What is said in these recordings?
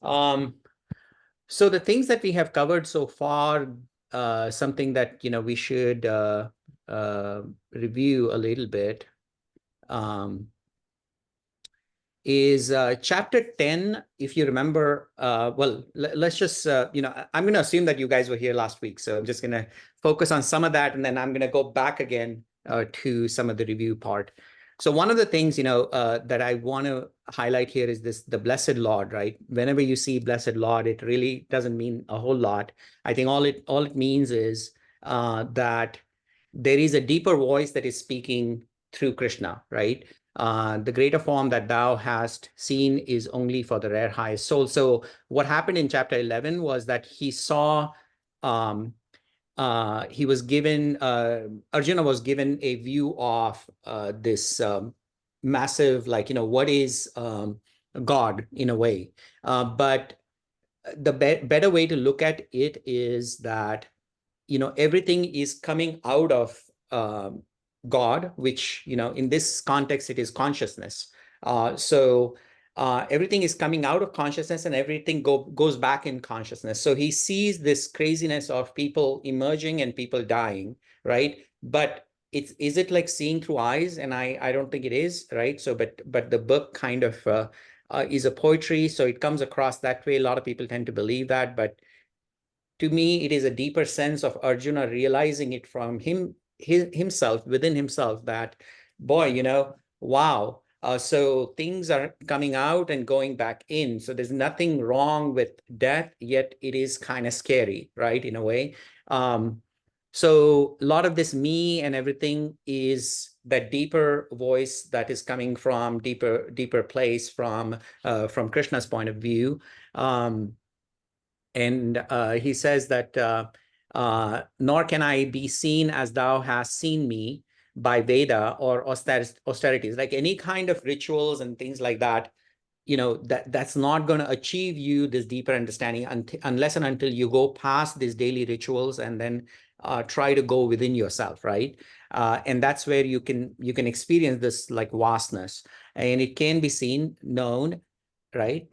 go. So the things that we have covered so far, something that we should review a little bit, is chapter 10. If you remember, well, let's just, I'm going to assume that you guys were here last week. So I'm just going to focus on some of that, and then I'm going to go back again to some of the review part. So one of the things, that I want to highlight here is the Blessed Lord, right? Whenever you see Blessed Lord, it really doesn't mean a whole lot. I think all it means is that there is a deeper voice that is speaking through Krishna, right? The greater form that thou hast seen is only for the rare highest soul. So what happened in chapter 11 was that he saw, he was given, Arjuna was given a view of this massive, what is God in a way. But the better way to look at it is that, everything is coming out of God, which, in this context, it is consciousness. So everything is coming out of consciousness, and everything goes back in consciousness. So he sees this craziness of people emerging and people dying, right? But is it like seeing through eyes? And I don't think it is, right? So, but the book kind of is a poetry, so it comes across that way. A lot of people tend to believe that, but to me, it is a deeper sense of Arjuna realizing it from himself, within himself, that, boy, wow. So things are coming out and going back in. So there's nothing wrong with death, yet it is kind of scary, right, in a way. So a lot of this me and everything is that deeper voice that is coming from deeper place from Krishna's point of view. And he says that, nor can I be seen as thou hast seen me by Veda or austerities, like any kind of rituals and things like that, that's not going to achieve you this deeper understanding unless and until you go past these daily rituals and then try to go within yourself, right? And that's where you can experience this like vastness, and it can be seen, known, right,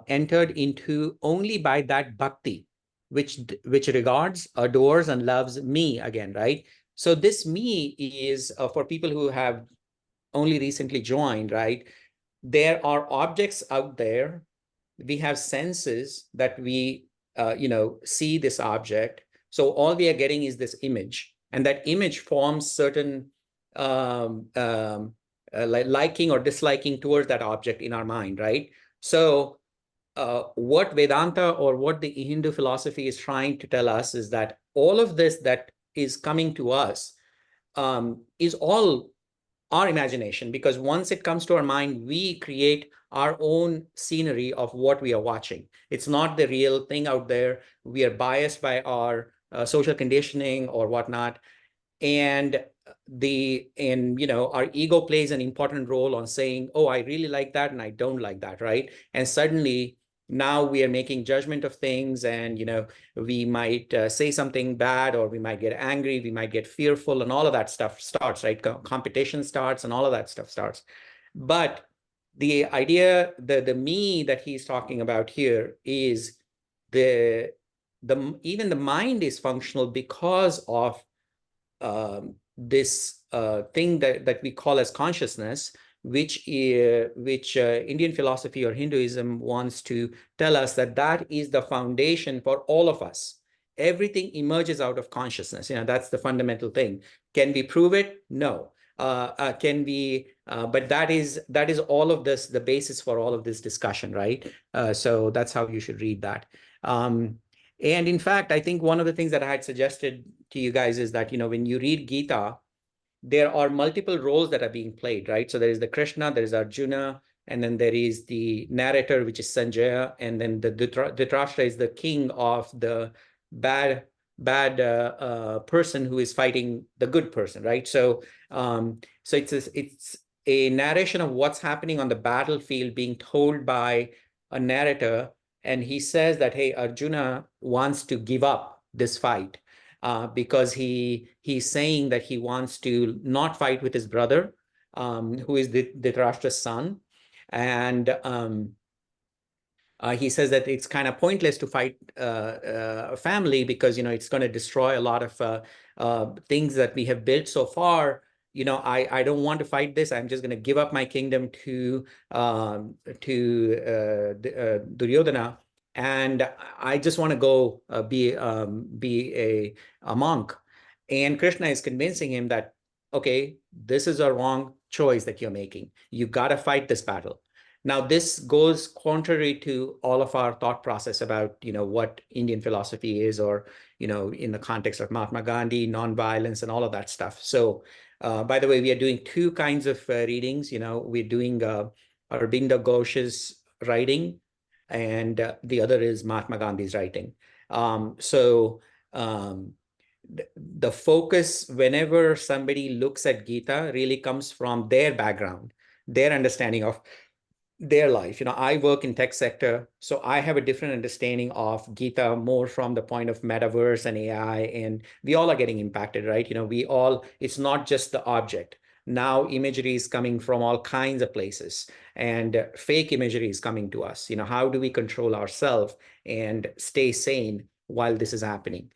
entered into only by that bhakti, which regards, adores, and loves me again, right? So this me is for people who have only recently joined, right? There are objects out there. We have senses that we, see this object. So all we are getting is this image, and that image forms certain liking or disliking towards that object in our mind, right? So what Vedanta or what the Hindu philosophy is trying to tell us is that all of this that is coming to us is all our imagination, because once it comes to our mind, we create our own scenery of what we are watching. It's not the real thing out there. We are biased by our social conditioning or whatnot. And our ego plays an important role on saying, oh, I really like that and I don't like that, right? And suddenly now we are making judgment of things, and we might say something bad, or we might get angry, we might get fearful, and all of that stuff starts, right? Competition starts and all of that stuff starts. But the idea, the me that he's talking about here is even the mind is functional because of this thing that we call as consciousness, which Indian philosophy or Hinduism wants to tell us that is the foundation for all of us. Everything emerges out of consciousness. That's the fundamental thing. Can we prove it? No. Can we? But that is all of this, the basis for all of this discussion, right? So that's how you should read that. And in fact, I think one of the things that I had suggested to you guys is that, when you read Gita, there are multiple roles that are being played, right? So there is the Krishna, there is Arjuna, and then there is the narrator, which is Sanjaya, and then the Dhritarashtra is the king of the bad person who is fighting the good person, right? So it's a narration of what's happening on the battlefield being told by a narrator, and he says that, hey, Arjuna wants to give up this fight because he's saying that he wants to not fight with his brother, who is the Dhritarashtra's son, and He says that it's kind of pointless to fight family because, it's going to destroy a lot of things that we have built so far. I don't want to fight this. I'm just going to give up my kingdom to Duryodhana, and I just want to go be a monk. And Krishna is convincing him that, okay, this is a wrong choice that you're making. You got to fight this battle. Now, this goes contrary to all of our thought process about, what Indian philosophy is, or, in the context of Mahatma Gandhi, nonviolence, and all of that stuff. So, by the way, we are doing two kinds of readings. We're doing Aurobindo Ghosh's writing, and the other is Mahatma Gandhi's writing. So, the focus, whenever somebody looks at Gita, really comes from their background, their understanding of their life. I work in tech sector, so I have a different understanding of Gita, more from the point of metaverse and AI, and we all are getting impacted, right? It's not just the object. Now imagery is coming from all kinds of places, and fake imagery is coming to us. How do we control ourselves and stay sane while this is happening?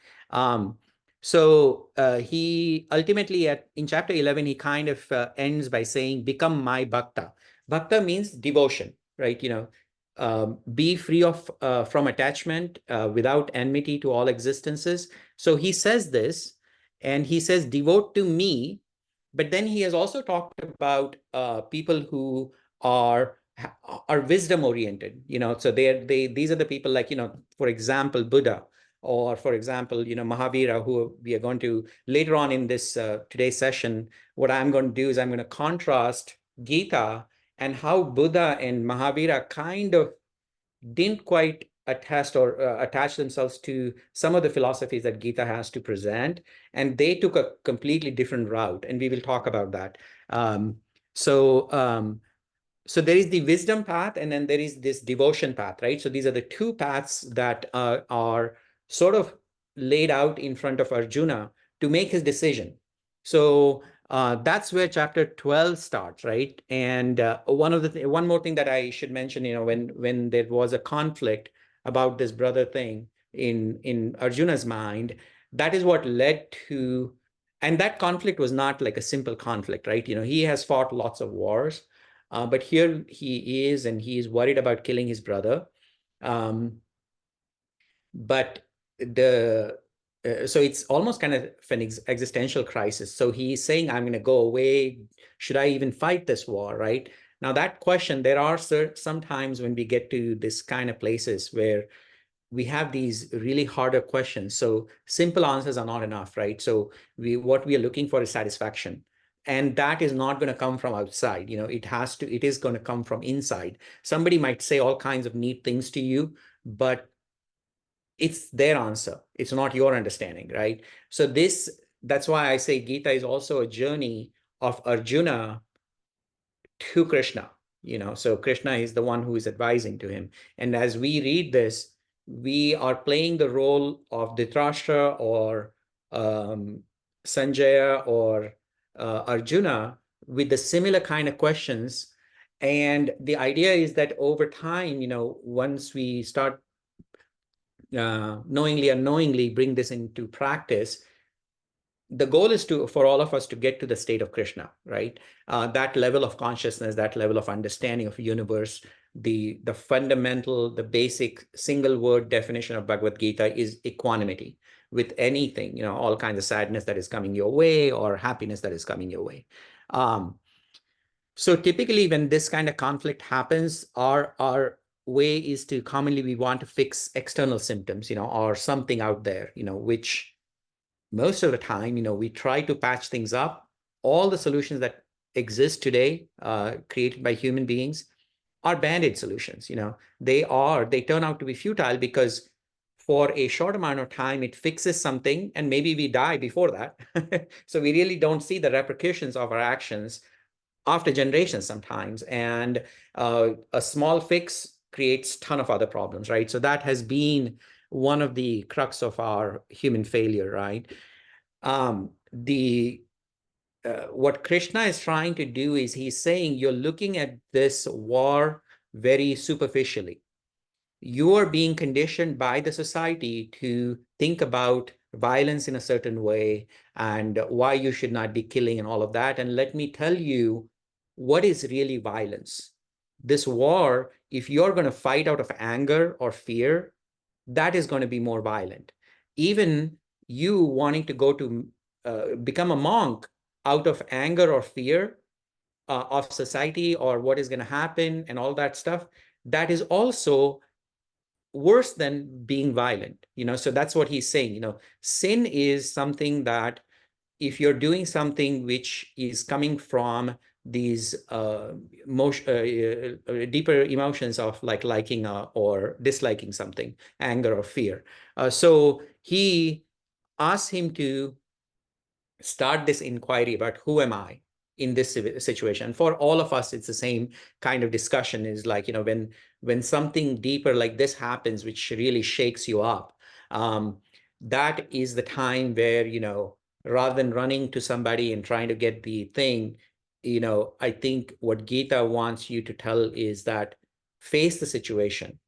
So he ultimately, in chapter 11, he kind of ends by saying, become my bhakta. Bhakta means devotion, right? Be free of from attachment, without enmity to all existences. So he says this, and he says, devote to me. But then he has also talked about people who are wisdom oriented. So these are the people, like, for example, Buddha, or for example, Mahavira, who we are going to later on in this today's session. What I'm going to do is I'm going to contrast Gita and how Buddha and Mahavira kind of didn't quite attach themselves to some of the philosophies that Gita has to present, and they took a completely different route, and we will talk about that. Um, so, um, so there is the wisdom path, and then there is this devotion path, right? So these are the two paths that are sort of laid out in front of Arjuna to make his decision. So that's where chapter 12 starts, right? And one more thing that I should mention, when there was a conflict about this brother thing in Arjuna's mind, that is what led to, and that conflict was not like a simple conflict, right? He has fought lots of wars, but here he is, and he is worried about killing his brother. But the so it's almost kind of an existential crisis. So he's saying, I'm going to go away. Should I even fight this war, right? Now, that question, there are some times when we get to this kind of places where we have these really harder questions. So simple answers are not enough, right? So what we are looking for is satisfaction. And that is not going to come from outside. It is going to come from inside. Somebody might say all kinds of neat things to you, but it's their answer. It's not your understanding, right? So that's why I say Gita is also a journey of Arjuna to Krishna. So Krishna is the one who is advising to him. And as we read this, we are playing the role of Dhritarashtra, or Sanjaya, or Arjuna, with the similar kind of questions. And the idea is that over time, once we start knowingly, unknowingly bring this into practice, the goal is for all of us to get to the state of Krishna, right? That level of consciousness, that level of understanding of universe. The fundamental, the basic single word definition of Bhagavad Gita is equanimity with anything, all kinds of sadness that is coming your way, or happiness that is coming your way. So typically when this kind of conflict happens, our way is to commonly, we want to fix external symptoms, or something out there, which most of the time, we try to patch things up. All the solutions that exist today, created by human beings, are band-aid solutions. They turn out to be futile, because for a short amount of time, it fixes something, and maybe we die before that. So we really don't see the repercussions of our actions after generations sometimes. And a small fix creates a ton of other problems, right? So that has been one of the crux of our human failure, right? What Krishna is trying to do is, he's saying, you're looking at this war very superficially. you're being conditioned by the society to think about violence in a certain way and why you should not be killing and all of that. And let me tell you what is really violence. This war, if you're going to fight out of anger or fear, that is going to be more violent. Even you wanting to go to become a monk out of anger or fear of society or what is going to happen and all that stuff, that is also worse than being violent. So that's what he's saying. Sin is something that if you're doing something which is coming from these deeper emotions of like liking or disliking something, anger or fear. So he asked him to start this inquiry about who am I in this situation. For all of us, it's the same kind of discussion, is like, when something deeper like this happens, which really shakes you up, that is the time where, rather than running to somebody and trying to get the thing, I think what Gita wants you to tell is that face the situation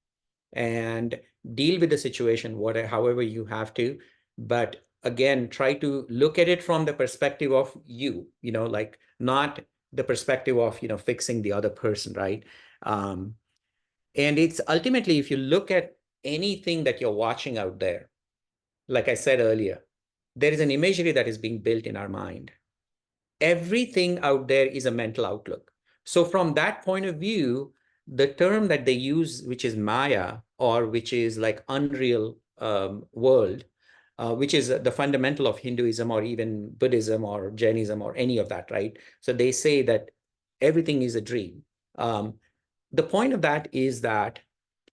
and deal with the situation, however you have to. But again, try to look at it from the perspective of like not the perspective of, fixing the other person, right? And it's ultimately, if you look at anything that you're watching out there, like I said earlier, there is an imagery that is being built in our mind. Everything out there is a mental outlook. So from that point of view, the term that they use, which is Maya, or which is like unreal world, which is the fundamental of Hinduism or even Buddhism or Jainism or any of that, right? So they say that everything is a dream. The point of that is that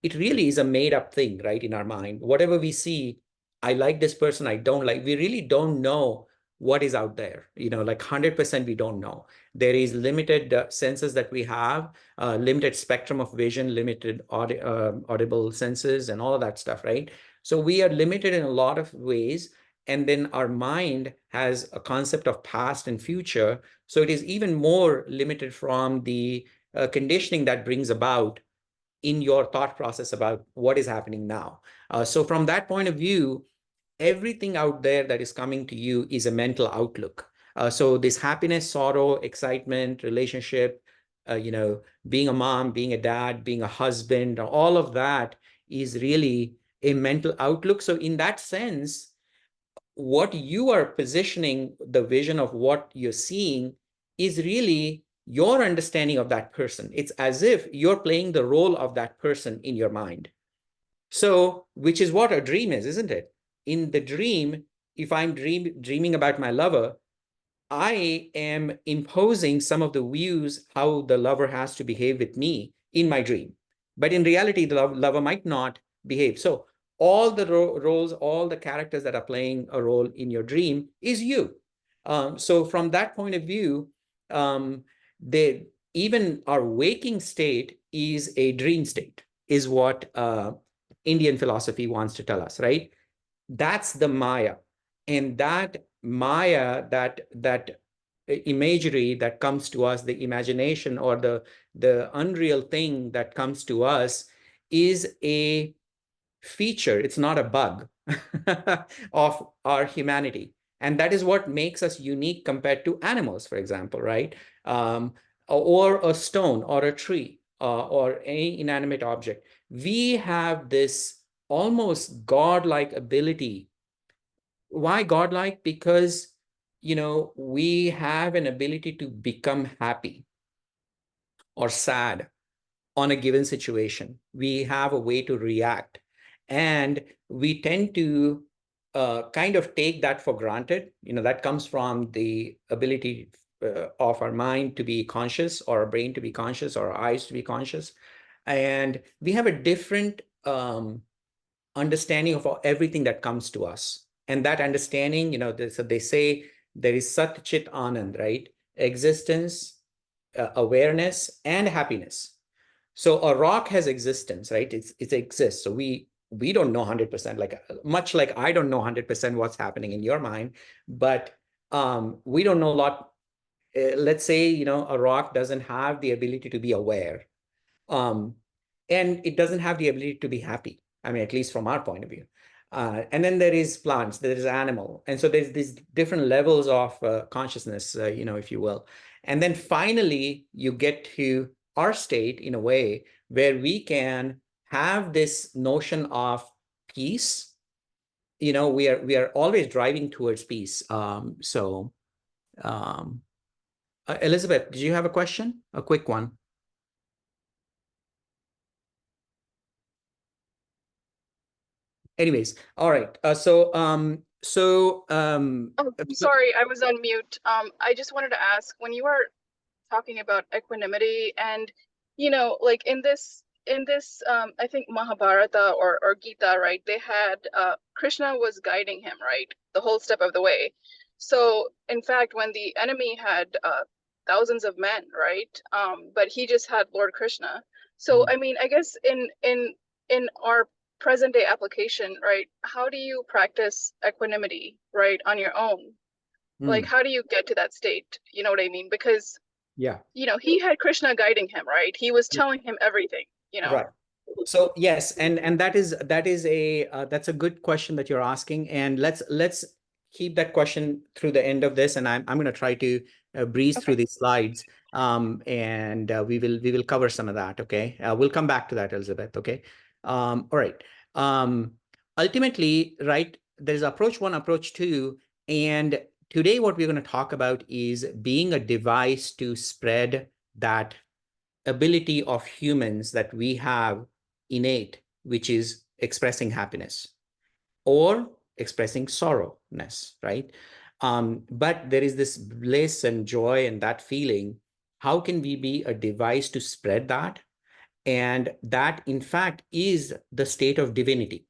it really is a made up thing, right? In our mind, whatever we see, I like this person, I don't like, we really don't know what is out there, like 100% we don't know. There is limited senses that we have, limited spectrum of vision, limited audible senses and all of that stuff, right? So we are limited in a lot of ways. And then our mind has a concept of past and future. So it is even more limited from the conditioning that brings about in your thought process about what is happening now. So from that point of view, everything out there that is coming to you is a mental outlook. So this happiness, sorrow, excitement, relationship, being a mom, being a dad, being a husband, all of that is really a mental outlook. So in that sense, what you are positioning, the vision of what you're seeing, is really your understanding of that person. It's as if you're playing the role of that person in your mind. So, which is what a dream is, isn't it? In the dream, if I'm dreaming about my lover, I am imposing some of the views how the lover has to behave with me in my dream. But in reality, the lover might not behave. So all the roles, all the characters that are playing a role in your dream is you. So from that point of view, they, even our waking state is a dream state, is what Indian philosophy wants to tell us, right? That's the Maya. And that Maya, that imagery that comes to us, the imagination or the unreal thing that comes to us, is a feature, it's not a bug of our humanity. And that is what makes us unique compared to animals, for example, right? Or a stone or a tree or any inanimate object. We have this almost godlike ability. Why godlike? Because, we have an ability to become happy or sad on a given situation. We have a way to react. And we tend to kind of take that for granted. That comes from the ability of our mind to be conscious, or our brain to be conscious, or our eyes to be conscious. And we have a different understanding of everything that comes to us. And that understanding, so they say there is Sat Chit Anand, right? Existence, awareness, and happiness. So a rock has existence, right? It exists. So we don't know 100%, like much like I don't know 100% what's happening in your mind, but we don't know a lot. Let's say, a rock doesn't have the ability to be aware. Um, and it doesn't have the ability to be happy. I mean, at least from our point of view. And then there is plants, there is animal. And so there's these different levels of consciousness, if you will. And then finally, you get to our state in a way where we can have this notion of peace. We are always driving towards peace. Elizabeth, did you have a question? A quick one. Anyways, all right. Oh, sorry, I was on mute. I just wanted to ask, when you were talking about equanimity and, like in this, I think Mahabharata or Gita, right? They had, Krishna was guiding him, right? The whole step of the way. So in fact, when the enemy had thousands of men, right? But he just had Lord Krishna. So, I mean, I guess in our present day application, right? How do you practice equanimity, right, on your own? Like, how do you get to that state? You know what I mean? Because, Yeah. he had Krishna guiding him, right? He was telling him everything, Right. So yes, and that's a good question that you're asking, and let's keep that question through the end of this, and I'm going to try to breeze Okay. through these slides, and we will cover some of that. Okay, we'll come back to that, Elizabeth. Okay, all right. Ultimately, right, there's approach one, approach two, and today what we're going to talk about is being a device to spread that ability of humans that we have innate, which is expressing happiness or expressing sorrowness, right? But there is this bliss and joy and that feeling. How can we be a device to spread that? And that, in fact, is the state of divinity,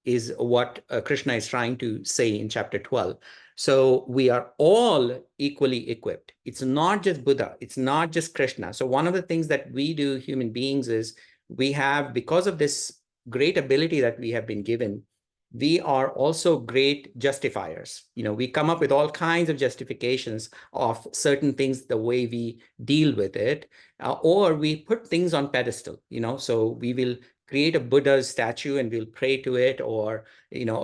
is what Krishna is trying to say in chapter 12. So we are all equally equipped. It's not just Buddha, it's not just Krishna. So one of the things that we do, human beings, is we have, because of this great ability that we have been given, we are also great justifiers. We come up with all kinds of justifications of certain things, the way we deal with it, or we put things on pedestal. So we will create a Buddha's statue and we'll pray to it, or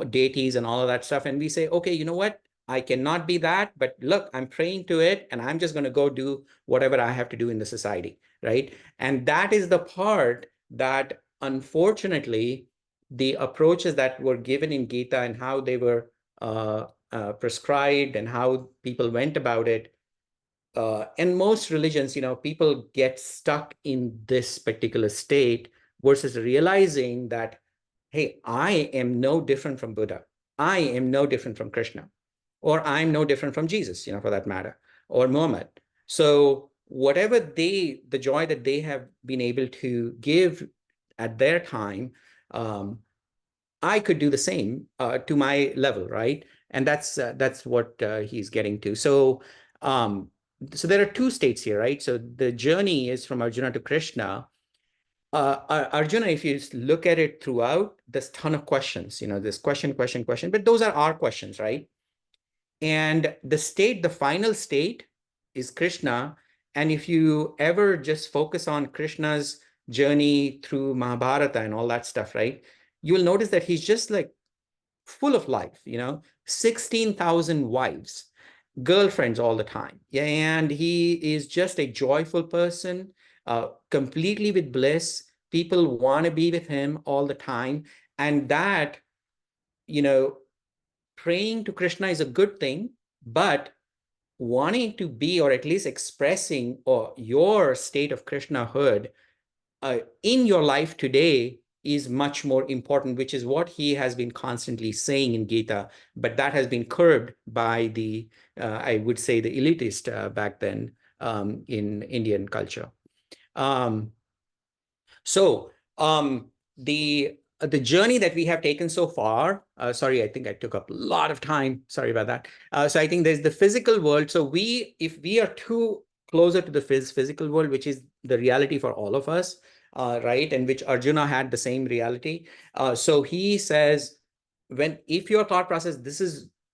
deities and all of that stuff, and we say, okay, you know what, I cannot be that, but look, I'm praying to it, and I'm just going to go do whatever I have to do in the society, right? And that is the part that, unfortunately, the approaches that were given in Gita and how they were prescribed and how people went about it, in most religions, people get stuck in this particular state versus realizing that, hey, I am no different from Buddha. I am no different from Krishna, or I'm no different from Jesus, for that matter, or Muhammad. So whatever the joy that they have been able to give at their time, I could do the same to my level, right? And that's what he's getting to. So there are two states here, right? So the journey is from Arjuna to Krishna. Arjuna, if you look at it throughout, there's a ton of questions. There's question, but those are our questions, right? And the final state is Krishna. And if you ever just focus on Krishna's journey through Mahabharata and all that stuff, right, you will notice that he's just like full of life, 16,000 wives, girlfriends all the time. Yeah, and he is just a joyful person, completely with bliss. People want to be with him all the time. And that, praying to Krishna is a good thing, but wanting to be, or at least expressing, or your state of Krishnahood in your life today is much more important, which is what he has been constantly saying in Gita, but that has been curbed by I would say, the elitist back then in Indian culture. Um, so the journey that we have taken so far, sorry, I think I took up a lot of time. Sorry about that. So I think there's the physical world. So if we are too closer to the physical world, which is the reality for all of us, right, and which Arjuna had the same reality. So he says, if your thought process,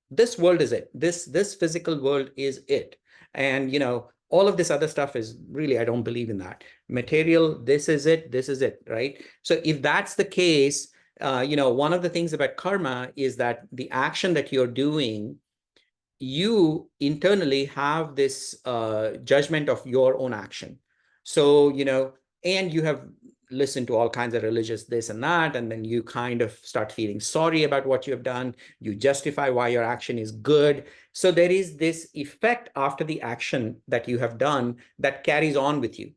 this world is it, this physical world is it, and All of this other stuff is really, I don't believe in that. Material, this is it, right? So if that's the case, one of the things about karma is that the action that you're doing, you internally have this judgment of your own action. So, and you have listened to all kinds of religious this and that, and then you kind of start feeling sorry about what you have done. You justify why your action is good. So there is this effect after the action that you have done that carries on with you.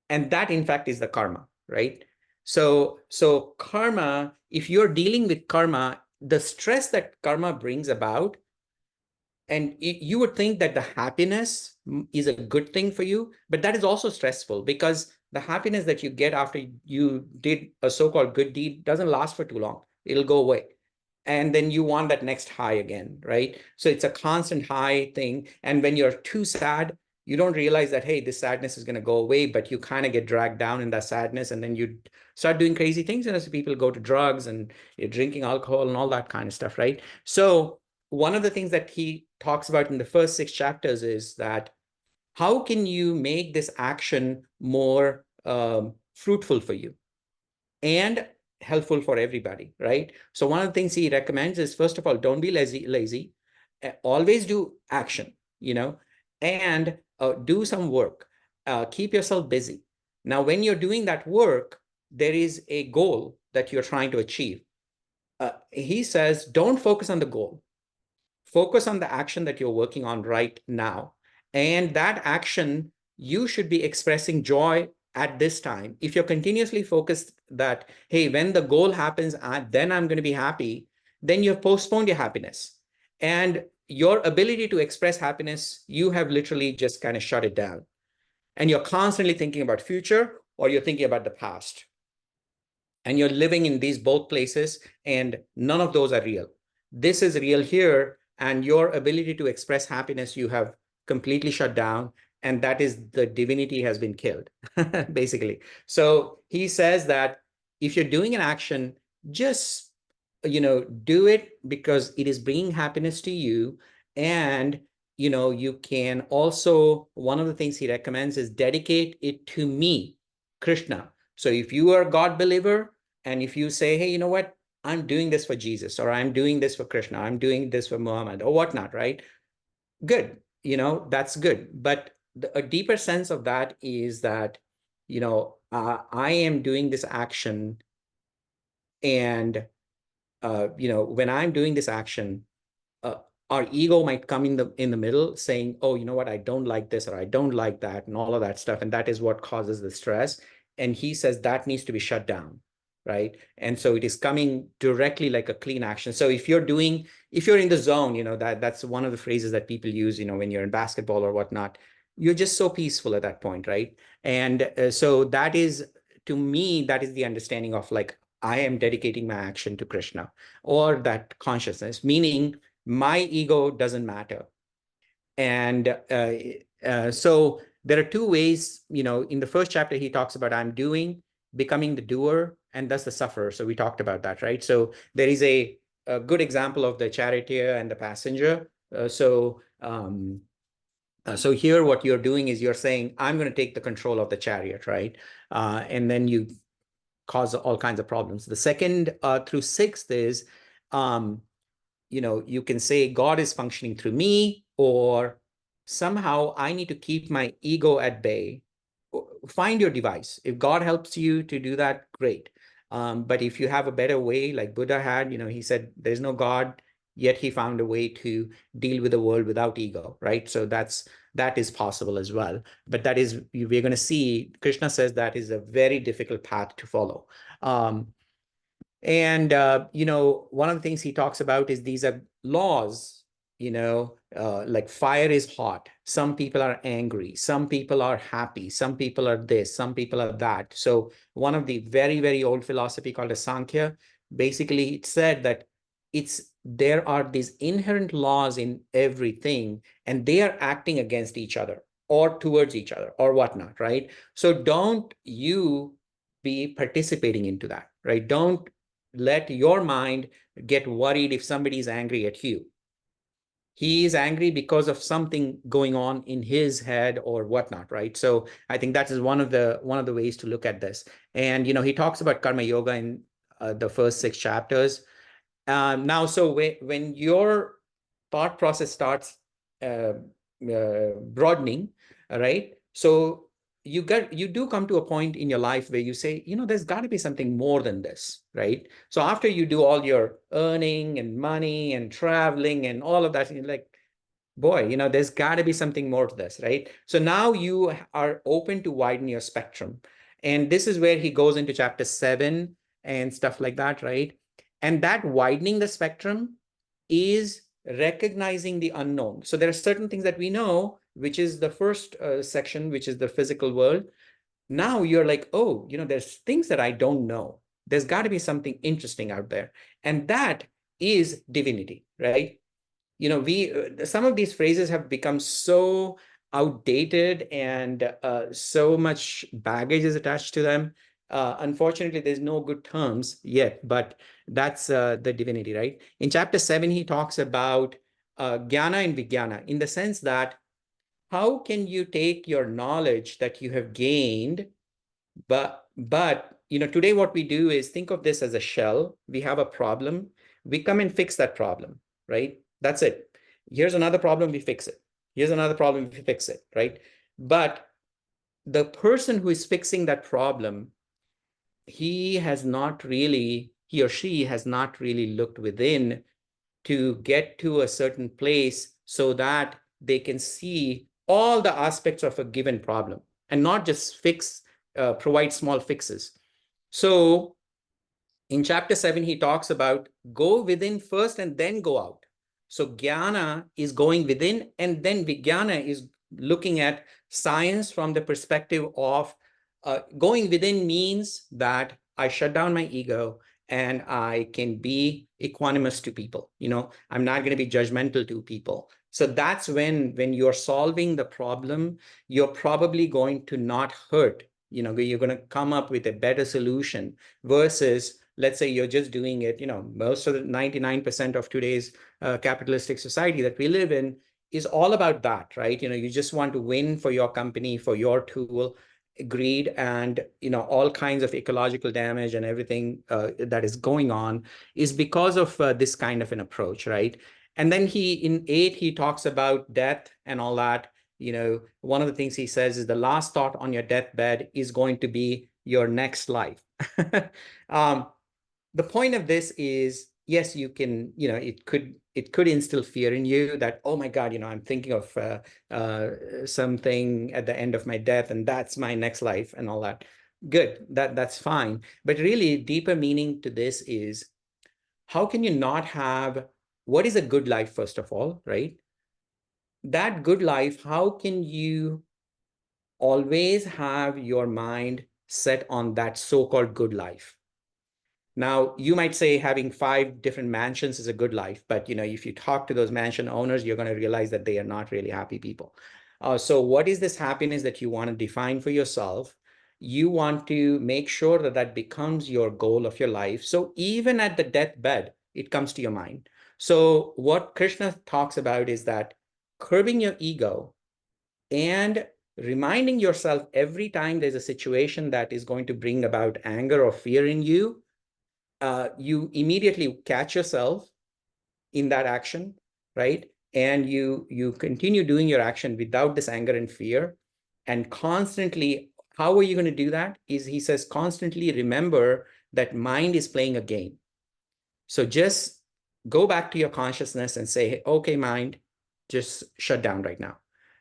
And that, in fact, is the karma, right? So karma, if you're dealing with karma, the stress that karma brings about, and you would think that the happiness is a good thing for you, but that is also stressful, because the happiness that you get after you did a so-called good deed doesn't last for too long. It'll go away. And then you want that next high again, right? So it's a constant high thing. And when you're too sad, you don't realize that, hey, this sadness is going to go away, but you kind of get dragged down in that sadness. And then you start doing crazy things. And as people go to drugs and you're drinking alcohol and all that kind of stuff, right? So one of the things that he talks about in the first 6 chapters is that how can you make this action more fruitful for you and helpful for everybody, right? So one of the things he recommends is, first of all, don't be lazy. Always do action, and do some work. Keep yourself busy. Now, when you're doing that work, there is a goal that you're trying to achieve. He says, don't focus on the goal. Focus on the action that you're working on right now. And that action, you should be expressing joy at this time. If you're continuously focused that, hey, when the goal happens, then I'm going to be happy, then you've postponed your happiness. And your ability to express happiness, you have literally just kind of shut it down. And you're constantly thinking about future, or you're thinking about the past. And you're living in these both places, and none of those are real. This is real here, and your ability to express happiness, you have completely shut down, and that is the divinity has been killed, basically. So he says that if you're doing an action, just do it because it is bringing happiness to you. And you can also, one of the things he recommends is dedicate it to me, Krishna. So if you are a God believer, and if you say, hey, you know what, I'm doing this for Jesus, or I'm doing this for Krishna, I'm doing this for Muhammad, or whatnot, right? Good, that's good. But a deeper sense of that is that, I am doing this action, and when I'm doing this action, uh, our ego might come in the middle saying, oh, you know what, I don't like this, or I don't like that, and all of that stuff. And that is what causes the stress. And he says that needs to be shut down, right? And so it is coming directly like a clean action. So if you're in the zone, that's one of the phrases that people use, when you're in basketball or whatnot, you're just so peaceful at that point, right? And so that is, to me, that is the understanding of, like, I am dedicating my action to Krishna, or that consciousness, meaning my ego doesn't matter. And so there are two ways, in the first chapter, he talks about I'm doing, becoming the doer, and thus the sufferer. So we talked about that, right? So there is a good example of the charioteer and the passenger. So here what you're doing is you're saying, I'm going to take the control of the chariot, right? And then you cause all kinds of problems. The second through sixth is, you can say God is functioning through me, or somehow I need to keep my ego at bay. Find your device. If God helps you to do that, great. But if you have a better way, like Buddha had, he said, there's no God, yet he found a way to deal with the world without ego, right? So that is possible as well. But that is, we're going to see, Krishna says that is a very difficult path to follow. And one of the things he talks about is these are laws, like fire is hot. Some people are angry. Some people are happy. Some people are this. Some people are that. So one of the very, very old philosophy called a Sankhya, basically it said that there are these inherent laws in everything, and they are acting against each other or towards each other or whatnot, right? So don't you be participating into that, right? Don't let your mind get worried if somebody's angry at you. he is angry because of something going on in his head or whatnot, right? So I think that is one of the ways to look at this. And he talks about karma yoga in the first 6 chapters. Now, so when your thought process starts broadening, right? So you do come to a point in your life where you say, there's got to be something more than this, right? So after you do all your earning and money and traveling and all of that, you're like, boy, there's got to be something more to this, right? So now you are open to widen your spectrum. And this is where he goes into chapter 7 and stuff like that, right? And that widening the spectrum is recognizing the unknown. So there are certain things that we know, which is the first section, which is the physical world. Now you're like, oh, there's things that I don't know. There's got to be something interesting out there. And that is divinity, right? We some of these phrases have become so outdated and so much baggage is attached to them. Unfortunately, there's no good terms yet, but that's the divinity, right? In chapter 7, he talks about jnana and vijnana in the sense that how can you take your knowledge that you have gained, but today what we do is think of this as a shell. We have a problem. We come and fix that problem, right? That's it. Here's another problem, we fix it. Here's another problem, we fix it, right? But the person who is fixing that problem, he or she has not really looked within to get to a certain place so that they can see all the aspects of a given problem and not just provide small fixes. So in chapter 7, he talks about go within first and then go out. So jnana is going within, and then vijnana is looking at science from the perspective of going within means that I shut down my ego and I can be equanimous to people. I'm not going to be judgmental to people. So that's when you're solving the problem, you're probably going to not hurt. You're going to come up with a better solution versus, let's say, you're just doing it. Most of the 99% of today's capitalistic society that we live in is all about that, right? You just want to win for your company, for your tool. Greed and all kinds of ecological damage and everything that is going on is because of this kind of an approach, right? And then in 8 he talks about death and all that. One of the things he says is the last thought on your deathbed is going to be your next life. um, the point of this is, yes, you can, it could instill fear in you that, oh my God, I'm thinking of something at the end of my death, and that's my next life and all that. Good, that's fine. But really, deeper meaning to this is, how can you not have, what is a good life, first of all, right? That good life, how can you always have your mind set on that so-called good life? Now, you might say having 5 different mansions is a good life, but if you talk to those mansion owners, you're going to realize that they are not really happy people. So what is this happiness that you want to define for yourself? You want to make sure that that becomes your goal of your life. So even at the deathbed, it comes to your mind. So what Krishna talks about is that curbing your ego and reminding yourself every time there's a situation that is going to bring about anger or fear in you, you immediately catch yourself in that action, right? And you continue doing your action without this anger and fear. And constantly, how are you going to do that? Is, he says, constantly remember that mind is playing a game. So just go back to your consciousness and say, okay, mind, just shut down right now.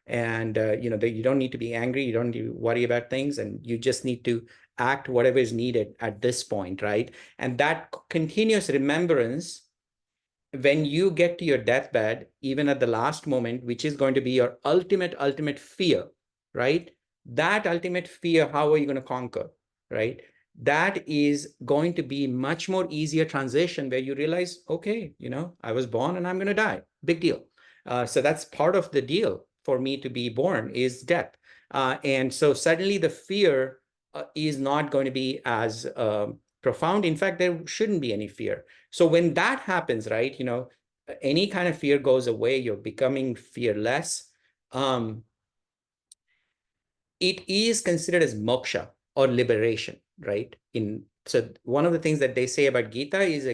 And you don't need to be angry, you don't need to worry about things, and you just need to act whatever is needed at this point, right? And that continuous remembrance, when you get to your deathbed, even at the last moment, which is going to be your ultimate fear, right? That ultimate fear, how are you going to conquer, right? That is going to be much more easier transition where you realize, okay, I was born and I'm going to die. Big deal. So that's part of the deal for me to be born is death. And so suddenly the fear is not going to be as profound. In fact, there shouldn't be any fear. So when that happens, right, any kind of fear goes away, you're becoming fearless. It is considered as moksha or liberation, right? So one of the things that they say about Gita is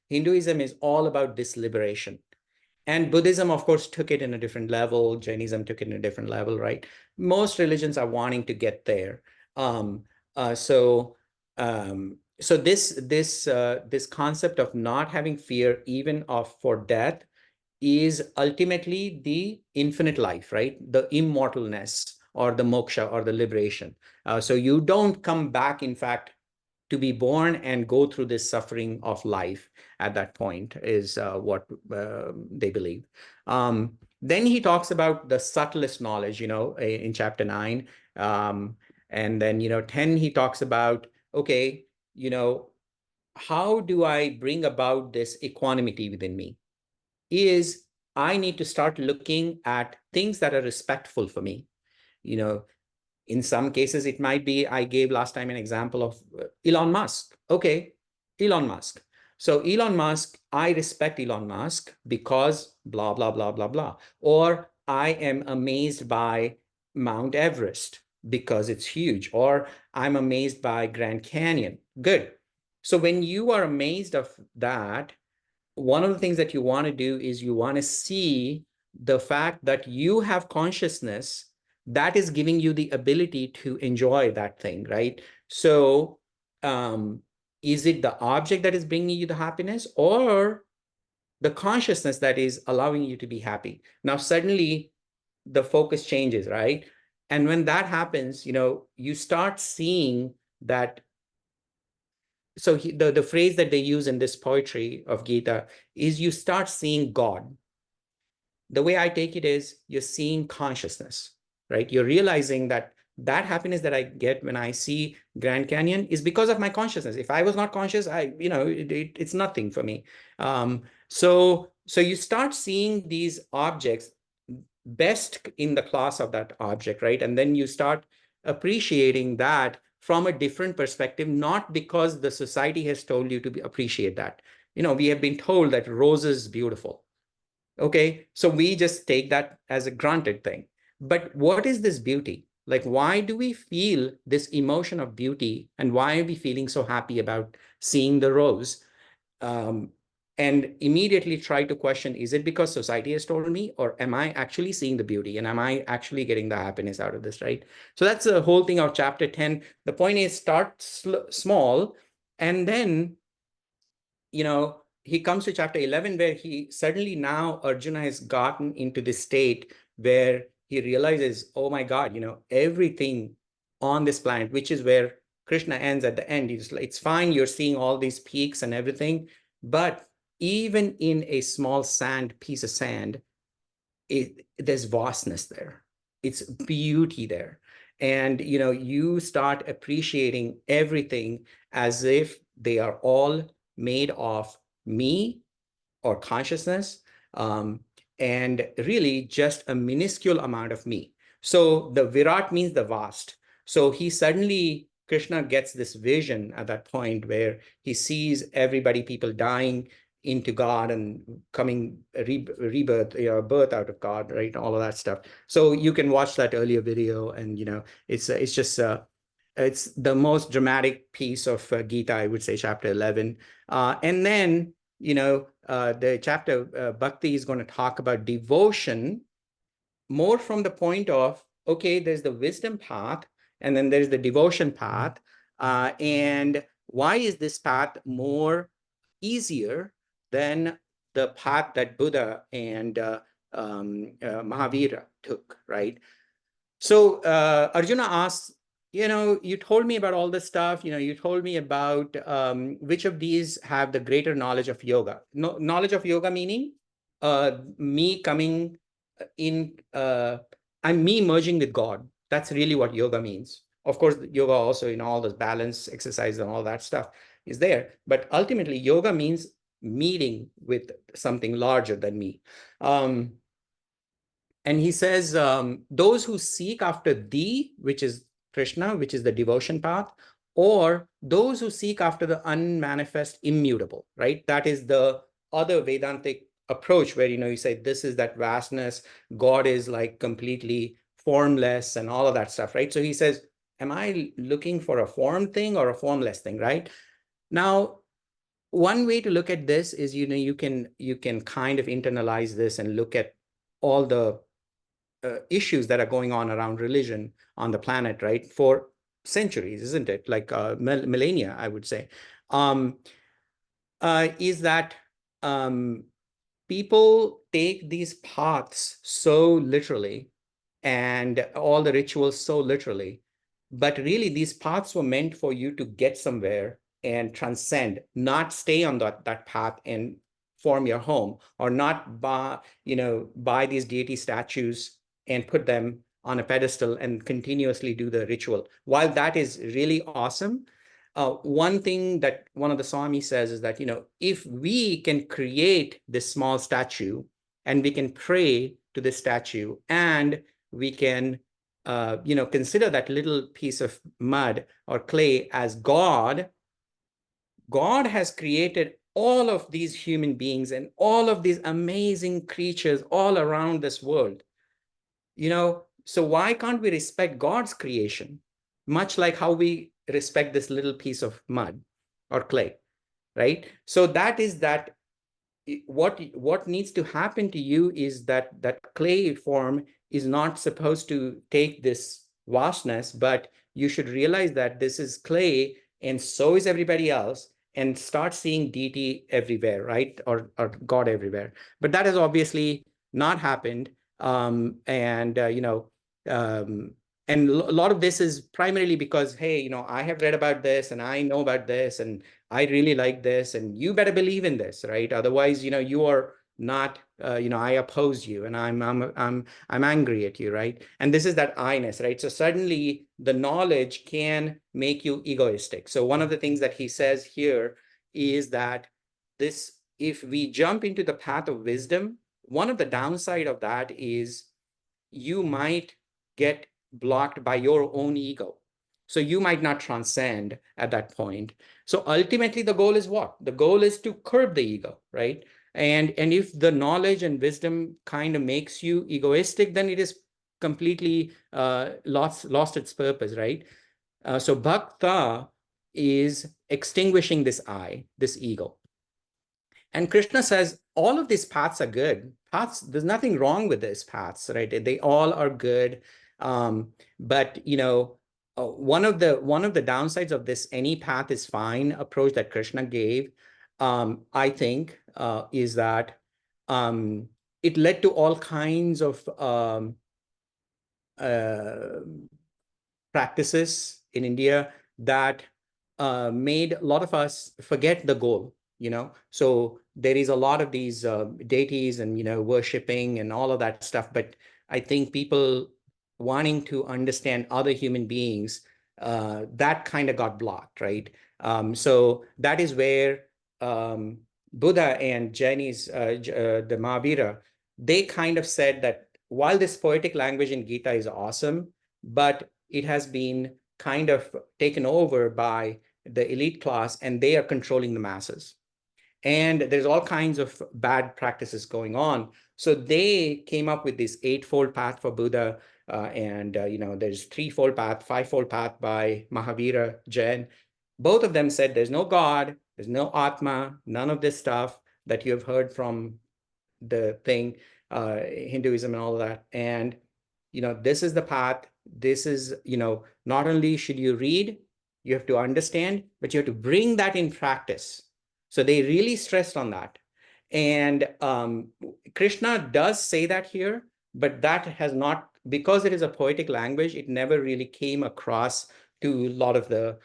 Hinduism is all about this liberation. And Buddhism, of course, took it in a different level. Jainism took it in a different level, right? Most religions are wanting to get there. Um, uh, so, so this concept of not having fear, even of for death, is ultimately the infinite life, right? The immortalness or the moksha or the liberation. So you don't come back, in fact, to be born and go through this suffering of life at that point is what they believe. Then he talks about the subtlest knowledge, in chapter 9. And then, 10, he talks about, okay, how do I bring about this equanimity within me? Is I need to start looking at things that are respectful for me. You know, in some cases, it might be, I gave last time an example of Elon Musk. Okay, Elon Musk. So Elon Musk, I respect Elon Musk because blah, blah, blah, blah, blah. Or I am amazed by Mount Everest because it's huge. Or I'm amazed by Grand Canyon. Good. So when you are amazed of that, one of the things that you want to do is you want to see the fact that you have consciousness that is giving you the ability to enjoy that thing, right? So, is it the object that is bringing you the happiness, or the consciousness that is allowing you to be happy? Now, suddenly the focus changes, right? And when that happens, you start seeing that. So the phrase that they use in this poetry of Gita is you start seeing God. The way I take it is you're seeing consciousness, right? You're realizing that happiness that I get when I see Grand Canyon is because of my consciousness. If I was not conscious, it's nothing for me. So you start seeing these objects best in the class of that object, right? And then you start appreciating that from a different perspective, not because the society has told you to appreciate that. We have been told that rose is beautiful. Okay, so we just take that as a granted thing. But what is this beauty? Like, why do we feel this emotion of beauty? And why are we feeling so happy about seeing the rose? Um, and immediately try to question, is it because society has told me, or am I actually seeing the beauty? And am I actually getting the happiness out of this, right? So that's the whole thing of chapter 10. The point is start small, and then he comes to chapter 11 where he suddenly now Arjuna has gotten into this state where he realizes, oh my God, everything on this planet, which is where Krishna ends at the end. It's fine, you're seeing all these peaks and everything, but even in a small piece of sand, there's vastness there. It's beauty there. And you start appreciating everything as if they are all made of me or consciousness, um, and really just a minuscule amount of me. So the Virat means the vast. So Krishna gets this vision at that point where he sees people dying into God and coming rebirth, birth out of God, right? All of that stuff. So you can watch that earlier video, and it's just it's the most dramatic piece of Gita, I would say, chapter 11. And then the chapter Bhakti is going to talk about devotion more from the point of, okay, there's the wisdom path, and then there's the devotion path. And why is this path more easier than the path that Buddha and Mahavira took, right? So Arjuna asks, you told me about all this stuff. You told me about which of these have the greater knowledge of yoga. Knowledge of yoga meaning me coming in, I'm me merging with God. That's really what yoga means. Of course, yoga also, all those balance exercises and all that stuff is there. But ultimately, yoga means meeting with something larger than me. And he says, those who seek after thee, which is Krishna, which is the devotion path, or those who seek after the unmanifest immutable, right? That is the other Vedantic approach where, you say this is that vastness, God is like completely formless and all of that stuff, right? So he says, am I looking for a form thing or a formless thing, right? Now, one way to look at this is, you can kind of internalize this and look at all the issues that are going on around religion on the planet, right? For centuries, isn't it? Like millennia, I would say. Um, is that people take these paths so literally and all the rituals so literally. But really, these paths were meant for you to get somewhere and transcend, not stay on that path and form your home, or not buy these deity statues and put them on a pedestal and continuously do the ritual. While that is really awesome, one thing that one of the Swami says is that, if we can create this small statue and we can pray to this statue, and we can consider that little piece of mud or clay as God. God has created all of these human beings and all of these amazing creatures all around this world. So why can't we respect God's creation, much like how we respect this little piece of mud or clay, right? So that is that what needs to happen to you is that clay form is not supposed to take this vastness, but you should realize that this is clay and so is everybody else, and start seeing deity everywhere, right? Or God everywhere. But that has obviously not happened. And um, and a lot of this is primarily because, hey, I have read about this and I know about this and I really like this, and you better believe in this, right? Otherwise, you are not, I oppose you, and I'm angry at you, right? And this is that I-ness, right? So suddenly the knowledge can make you egoistic. So one of the things that he says here is that if we jump into the path of wisdom, one of the downside of that is you might get blocked by your own ego. So you might not transcend at that point. So ultimately, the goal is what? The goal is to curb the ego, right? And if the knowledge and wisdom kind of makes you egoistic, then it is completely lost its purpose, right? So bhakta is extinguishing this this ego. And Krishna says all of these paths are good. Paths, there's nothing wrong with these paths, right? They all are good. But one of the downsides of this any path is fine approach that Krishna gave, I think, is that it led to all kinds of uh, practices in India that made a lot of us forget the goal. So there is a lot of these deities and worshiping and all of that stuff, but I think people wanting to understand other human beings, that kind of got blocked, right? So that is where um, Buddha and Jainis, the Mahavira, they kind of said that while this poetic language in Gita is awesome, but it has been kind of taken over by the elite class, and they are controlling the masses. And there's all kinds of bad practices going on. So they came up with this eightfold path for Buddha, and there's threefold path, fivefold path by Mahavira Jain. Both of them said there's no God, there's no Atma, none of this stuff that you have heard from the thing, Hinduism and all of that. And this is the path. This is, not only should you read, you have to understand, but you have to bring that in practice. So they really stressed on that. And Krishna does say that here, but that has not, because it is a poetic language, it never really came across to a lot of the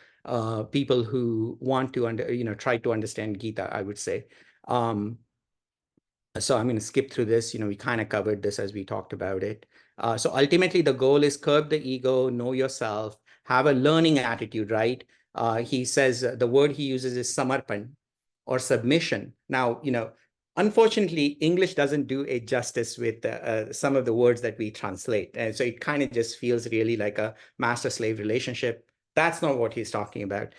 people who want to try to understand Gita, I would say. So I'm going to skip through this. We kind of covered this as we talked about it. So ultimately, the goal is curb the ego, know yourself, have a learning attitude, right? He says the word he uses is samarpan or submission. Now, unfortunately, English doesn't do a justice with some of the words that we translate. And so it kind of just feels really like a master-slave relationship. That's not what he's talking about.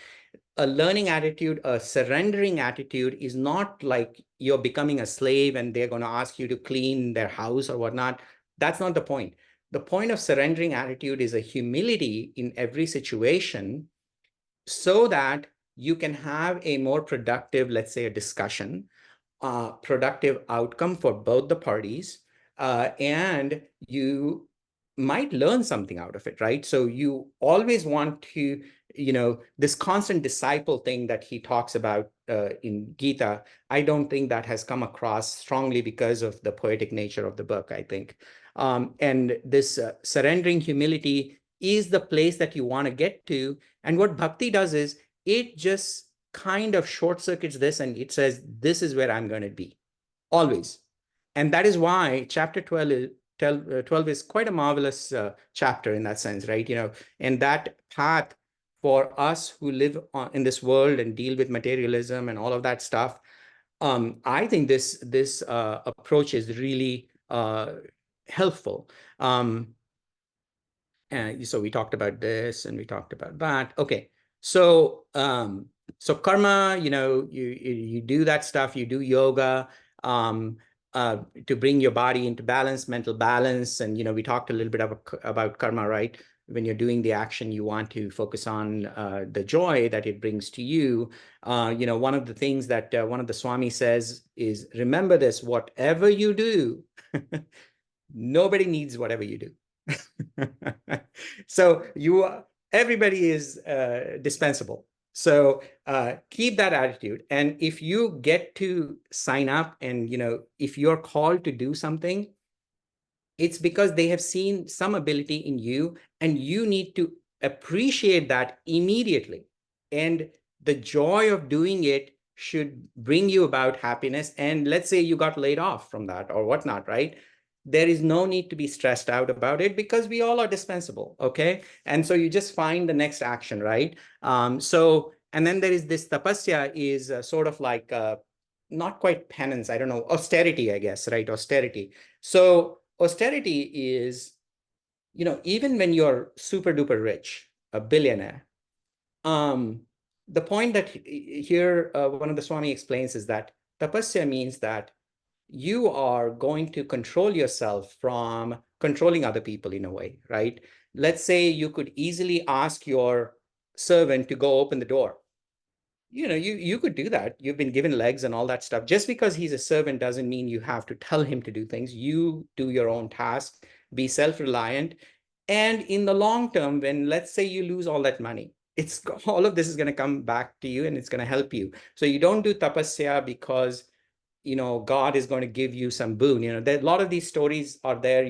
a learning attitude, a surrendering attitude is not like you're becoming a slave and they're going to ask you to clean their house or whatnot. That's not the point. The point of surrendering attitude is a humility in every situation so that you can have a more productive, let's say, a discussion, productive outcome for both the parties, and you might learn something out of it, right? So you always want to, this constant disciple thing that he talks about in Gita, I don't think that has come across strongly because of the poetic nature of the book, I think. And this surrendering humility is the place that you want to get to. And what bhakti does is it just kind of short circuits this and it says, this is where I'm going to be always. And that is why chapter 12 is quite a marvelous chapter in that sense, right? And that path for us who live in this world and deal with materialism and all of that stuff, I think this approach is really helpful. And so we talked about this and we talked about that. Okay. So karma, you do that stuff, you do yoga to bring your body into balance, mental balance. And, we talked a little bit about karma, right? When you're doing the action, you want to focus on the joy that it brings to you. One of the things that one of the Swami says is, remember this, whatever you do, nobody needs whatever you do. So everybody is dispensable. So keep that attitude. And if you get to sign up and, if you're called to do something, it's because they have seen some ability in you and you need to appreciate that immediately. And the joy of doing it should bring you about happiness. And let's say you got laid off from that or whatnot, right? There is no need to be stressed out about it because we all are dispensable, okay? And so you just find the next action, right? And then there is this tapasya is sort of like not quite penance, I don't know, austerity, I guess, right? Austerity. So austerity is, even when you're super duper rich, a billionaire, the point that here one of the Swami explains is that tapasya means that you are going to control yourself from controlling other people in a way, right? Let's say you could easily ask your servant to go open the door. You could do that. You've been given legs and all that stuff. Just because he's a servant doesn't mean you have to tell him to do things. You do your own tasks, be self-reliant. And in the long term, when let's say you lose all that money, it's all of this is going to come back to you and it's going to help you. So you don't do tapasya because God is going to give you some boon. There a lot of these stories are there,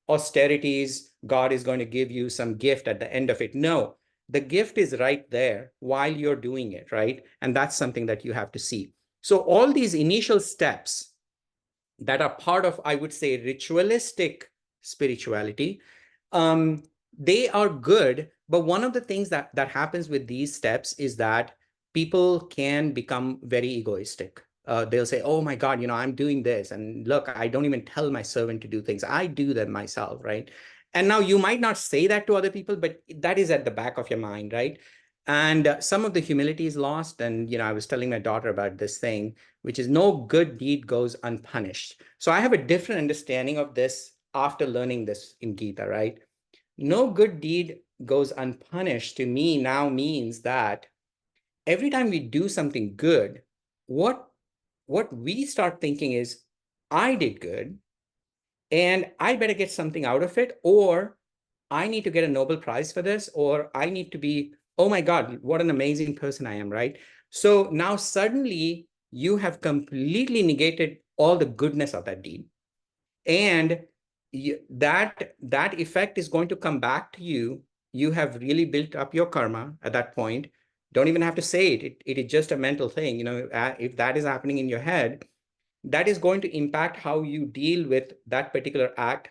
austerities, God is going to give you some gift at the end of it. No, the gift is right there while you're doing it, right? And that's something that you have to see. So all these initial steps that are part of, I would say, ritualistic spirituality, they are good. But one of the things that happens with these steps is that people can become very egoistic. They'll say, oh my God, I'm doing this. And look, I don't even tell my servant to do things. I do them myself, right? And now you might not say that to other people, but that is at the back of your mind, right? And some of the humility is lost. And, I was telling my daughter about this thing, which is no good deed goes unpunished. So I have a different understanding of this after learning this in Gita, right? No good deed goes unpunished to me now means that every time we do something good, what we start thinking is, I did good and I better get something out of it, or I need to get a Nobel Prize for this, or I need to be, oh my God, what an amazing person I am, right? So now suddenly you have completely negated all the goodness of that deed. And that effect is going to come back to you. You have really built up your karma at that point. Don't even have to say it. It is just a mental thing. If that is happening in your head, that is going to impact how you deal with that particular act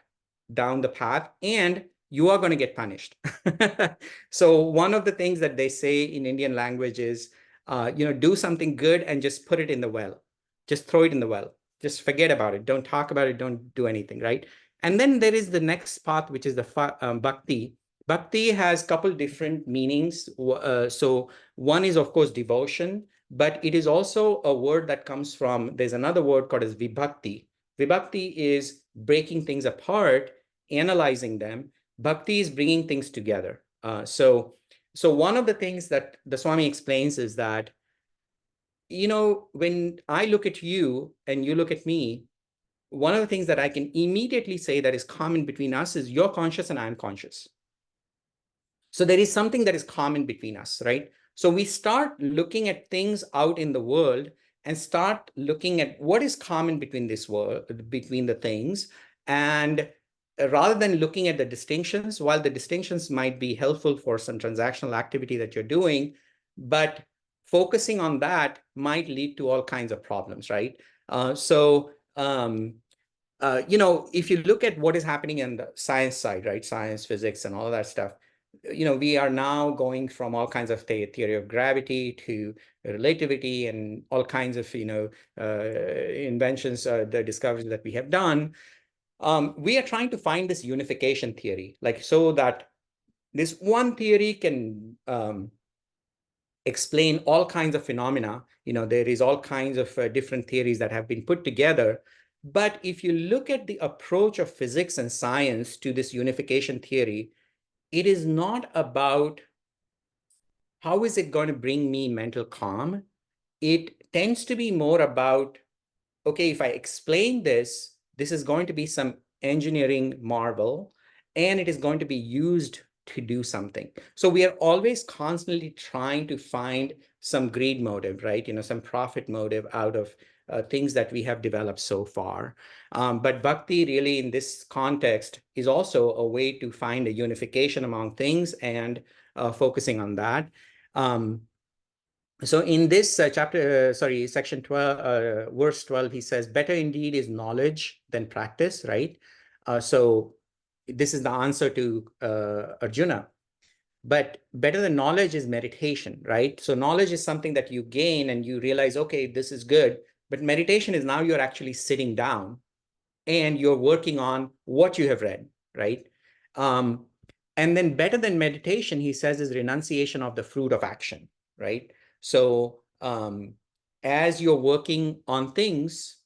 down the path, and you are going to get punished. So one of the things that they say in Indian language is, do something good and just put it in the well. Just throw it in the well. Just forget about it. Don't talk about it. Don't do anything, right? And then there is the next path, which is the bhakti, Bhakti has a couple different meanings. So one is, of course, devotion, but it is also a word that comes from, there's another word called as vibhakti. Vibhakti is breaking things apart, analyzing them. Bhakti is bringing things together. So one of the things that the Swami explains is that, when I look at you and you look at me, one of the things that I can immediately say that is common between us is you're conscious and I'm conscious. So there is something that is common between us, right? So we start looking at things out in the world and start looking at what is common between this world, between the things. And rather than looking at the distinctions, while the distinctions might be helpful for some transactional activity that you're doing, but focusing on that might lead to all kinds of problems, right? If you look at what is happening in the science side, right? Science, physics, and all of that stuff, we are now going from all kinds of theory of gravity to relativity and all kinds of, inventions, the discoveries that we have done. We are trying to find this unification theory, like so that this one theory can explain all kinds of phenomena. There is all kinds of different theories that have been put together. But if you look at the approach of physics and science to this unification theory, it is not about how is it going to bring me mental calm. It tends to be more about, okay, if I explain this, this is going to be some engineering marvel, and it is going to be used to do something. So we are always constantly trying to find some greed motive, right? Some profit motive out of things that we have developed so far. But bhakti really in this context is also a way to find a unification among things and focusing on that. So in this section 12, verse 12, he says, better indeed is knowledge than practice, right? So this is the answer to Arjuna. But better than knowledge is meditation, right? So knowledge is something that you gain and you realize, okay, this is good. But meditation is now you're actually sitting down and you're working on what you have read, right? Um, and then better than meditation, he says, is renunciation of the fruit of action, right? So as you're working on things,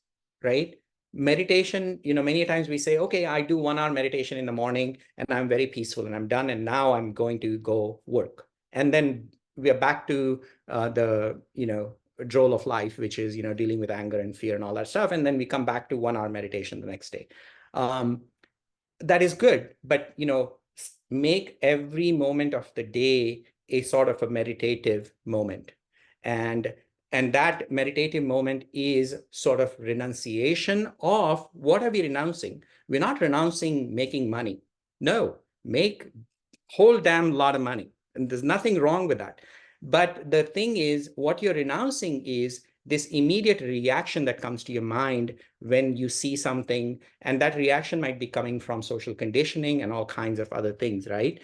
right? Meditation, many times we say, okay, I do 1 hour meditation in the morning and I'm very peaceful and I'm done. And now I'm going to go work. And then we are back to the, role of life, which is, dealing with anger and fear and all that stuff. And then we come back to 1 hour meditation the next day. That is good, but, make every moment of the day a sort of a meditative moment. And that meditative moment is sort of renunciation of what are we renouncing? We're not renouncing making money. No, make whole damn lot of money. And there's nothing wrong with that. But the thing is, what you're renouncing is this immediate reaction that comes to your mind when you see something. And that reaction might be coming from social conditioning and all kinds of other things, right?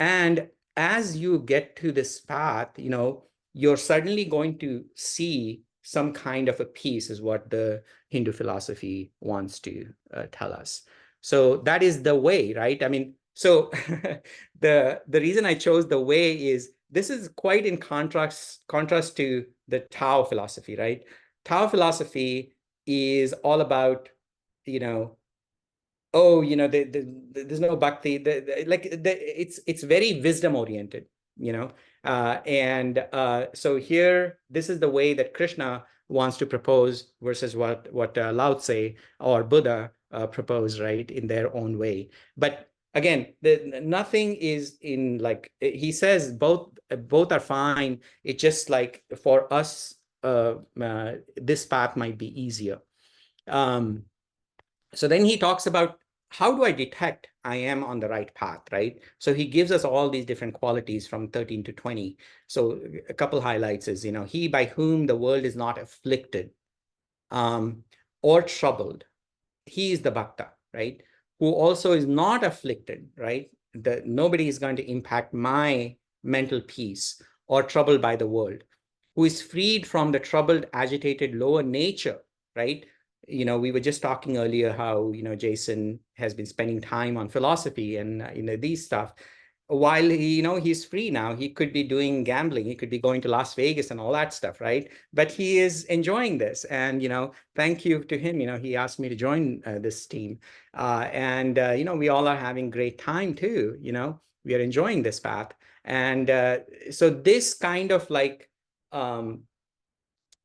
And as you get to this path, you're suddenly going to see some kind of a peace, is what the Hindu philosophy wants to tell us. So that is the way, right? I mean, so the reason I chose the way is this is quite in contrast to the Tao philosophy, right? Tao philosophy is all about, oh, there's no bhakti. It's very wisdom oriented, and so here, this is the way that Krishna wants to propose versus what Lao Tse or Buddha propose, right, in their own way. But again, nothing is in, like he says, both are fine. It's just like for us, this path might be easier. So then he talks about how do I detect I am on the right path, right? So he gives us all these different qualities from 13 to 20. So a couple highlights is, he by whom the world is not afflicted or troubled, he is the bhakta, right? Who also is not afflicted, right? Nobody is going to impact my mental peace or troubled by the world, who is freed from the troubled, agitated, lower nature, right? We were just talking earlier how, Jason has been spending time on philosophy and, these stuff. while he's free now, he could be doing gambling, he could be going to Las Vegas and all that stuff, right? But he is enjoying this, and thank you to him. He asked me to join this team, and we all are having great time too. We are enjoying this path, and so this kind of like um,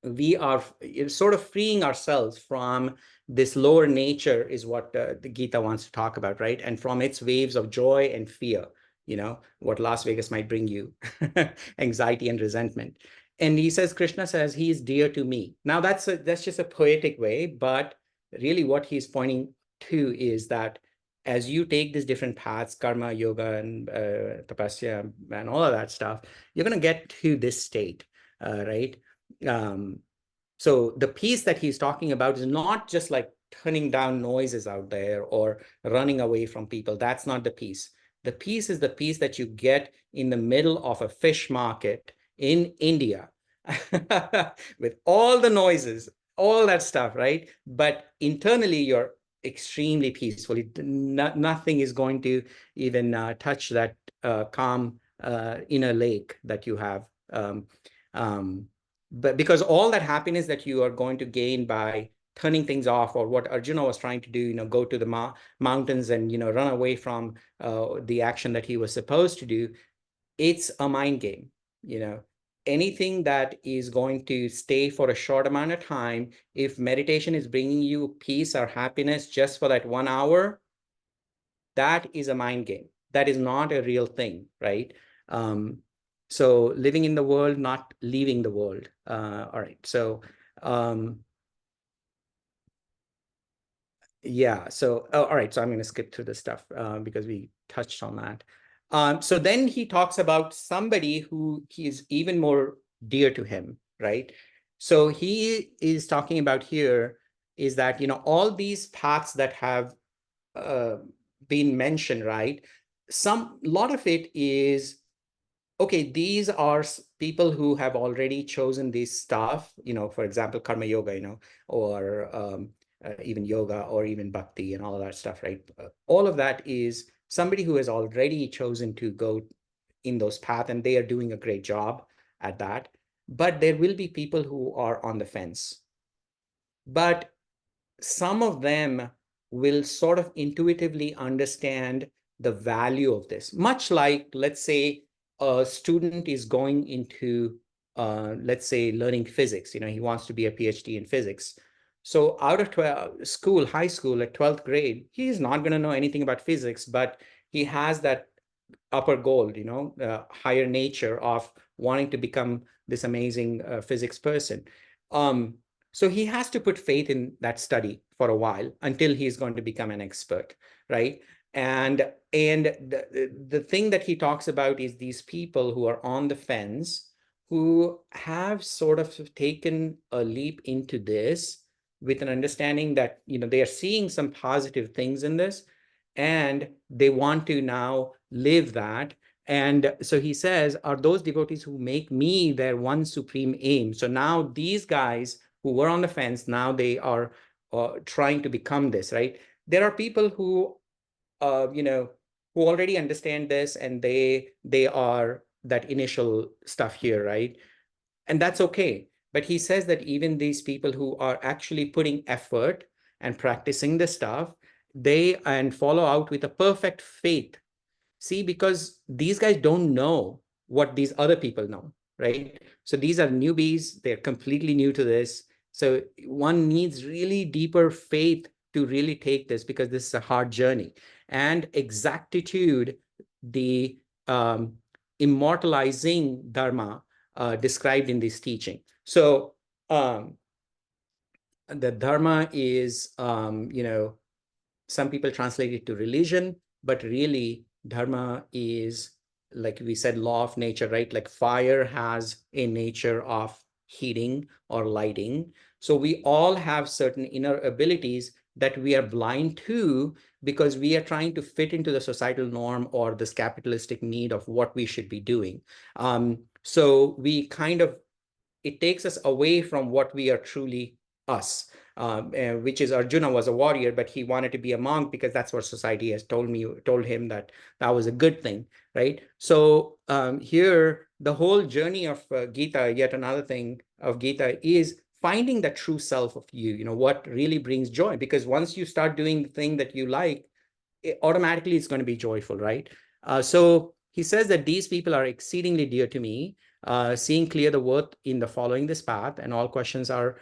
we are sort of freeing ourselves from this lower nature is what the Gita wants to talk about, right? And from its waves of joy and fear, what Las Vegas might bring you, anxiety and resentment. And he says, Krishna says, he is dear to me. Now that's just a poetic way, but really what he's pointing to is that as you take these different paths, karma, yoga, and tapasya, and all of that stuff, you're going to get to this state, right? Um, so the peace that he's talking about is not just like turning down noises out there or running away from people. That's not the peace. The peace is the peace that you get in the middle of a fish market in India with all the noises, all that stuff, right? But internally, you're extremely peaceful. Nothing is going to even touch that calm inner lake that you have. Um, but because all that happiness that you are going to gain by turning things off, or what Arjuna was trying to do, go to the mountains and run away from the action that he was supposed to do, it's a mind game. Anything that is going to stay for a short amount of time, if meditation is bringing you peace or happiness just for that 1 hour, that is a mind game. That is not a real thing, right? So living in the world, not leaving the world. All right. So yeah. So all right. So I'm going to skip through this stuff because we touched on that. So then he talks about somebody who he is even more dear to him, right? So he is talking about here is that all these paths that have uh, been mentioned, right? Lot of it is okay. These are people who have already chosen this stuff. For example, karma yoga, or even yoga, or even bhakti and all of that stuff, right? All of that is somebody who has already chosen to go in those paths, and they are doing a great job at that. But there will be people who are on the fence. But some of them will sort of intuitively understand the value of this, much like, let's say, a student is going into, let's say, learning physics. He wants to be a PhD in physics. So out of high school at 12th grade, he's not going to know anything about physics, but he has that upper goal, higher nature of wanting to become this amazing physics person. So he has to put faith in that study for a while until he's going to become an expert, right? And the thing that he talks about is these people who are on the fence, who have sort of taken a leap into this with an understanding that they are seeing some positive things in this, and they want to now live that. And so he says, are those devotees who make me their one supreme aim. So now these guys who were on the fence, now they are trying to become this, right? There are people who, who already understand this, and they are that initial stuff here, right? And that's okay. But he says that even these people who are actually putting effort and practicing the stuff, they and follow out with a perfect faith. See, because these guys don't know what these other people know, right? So these are newbies, they're completely new to this. So one needs really deeper faith to really take this, because this is a hard journey. And exactitude, the immortalizing dharma described in this teaching. So the dharma is, some people translate it to religion, but really dharma is, like we said, law of nature, right? Like fire has a nature of heating or lighting. So we all have certain inner abilities that we are blind to, because we are trying to fit into the societal norm or this capitalistic need of what we should be doing. So we kind of, it takes us away from what we are truly us, which is Arjuna was a warrior, but he wanted to be a monk because that's what society has told him that that was a good thing, right? So here, the whole journey of Gita, yet another thing of Gita, is finding the true self of you, what really brings joy. Because once you start doing the thing that you like, automatically it's going to be joyful, right? So he says that these people are exceedingly dear to me, seeing clear the worth in the following this path, and all questions are.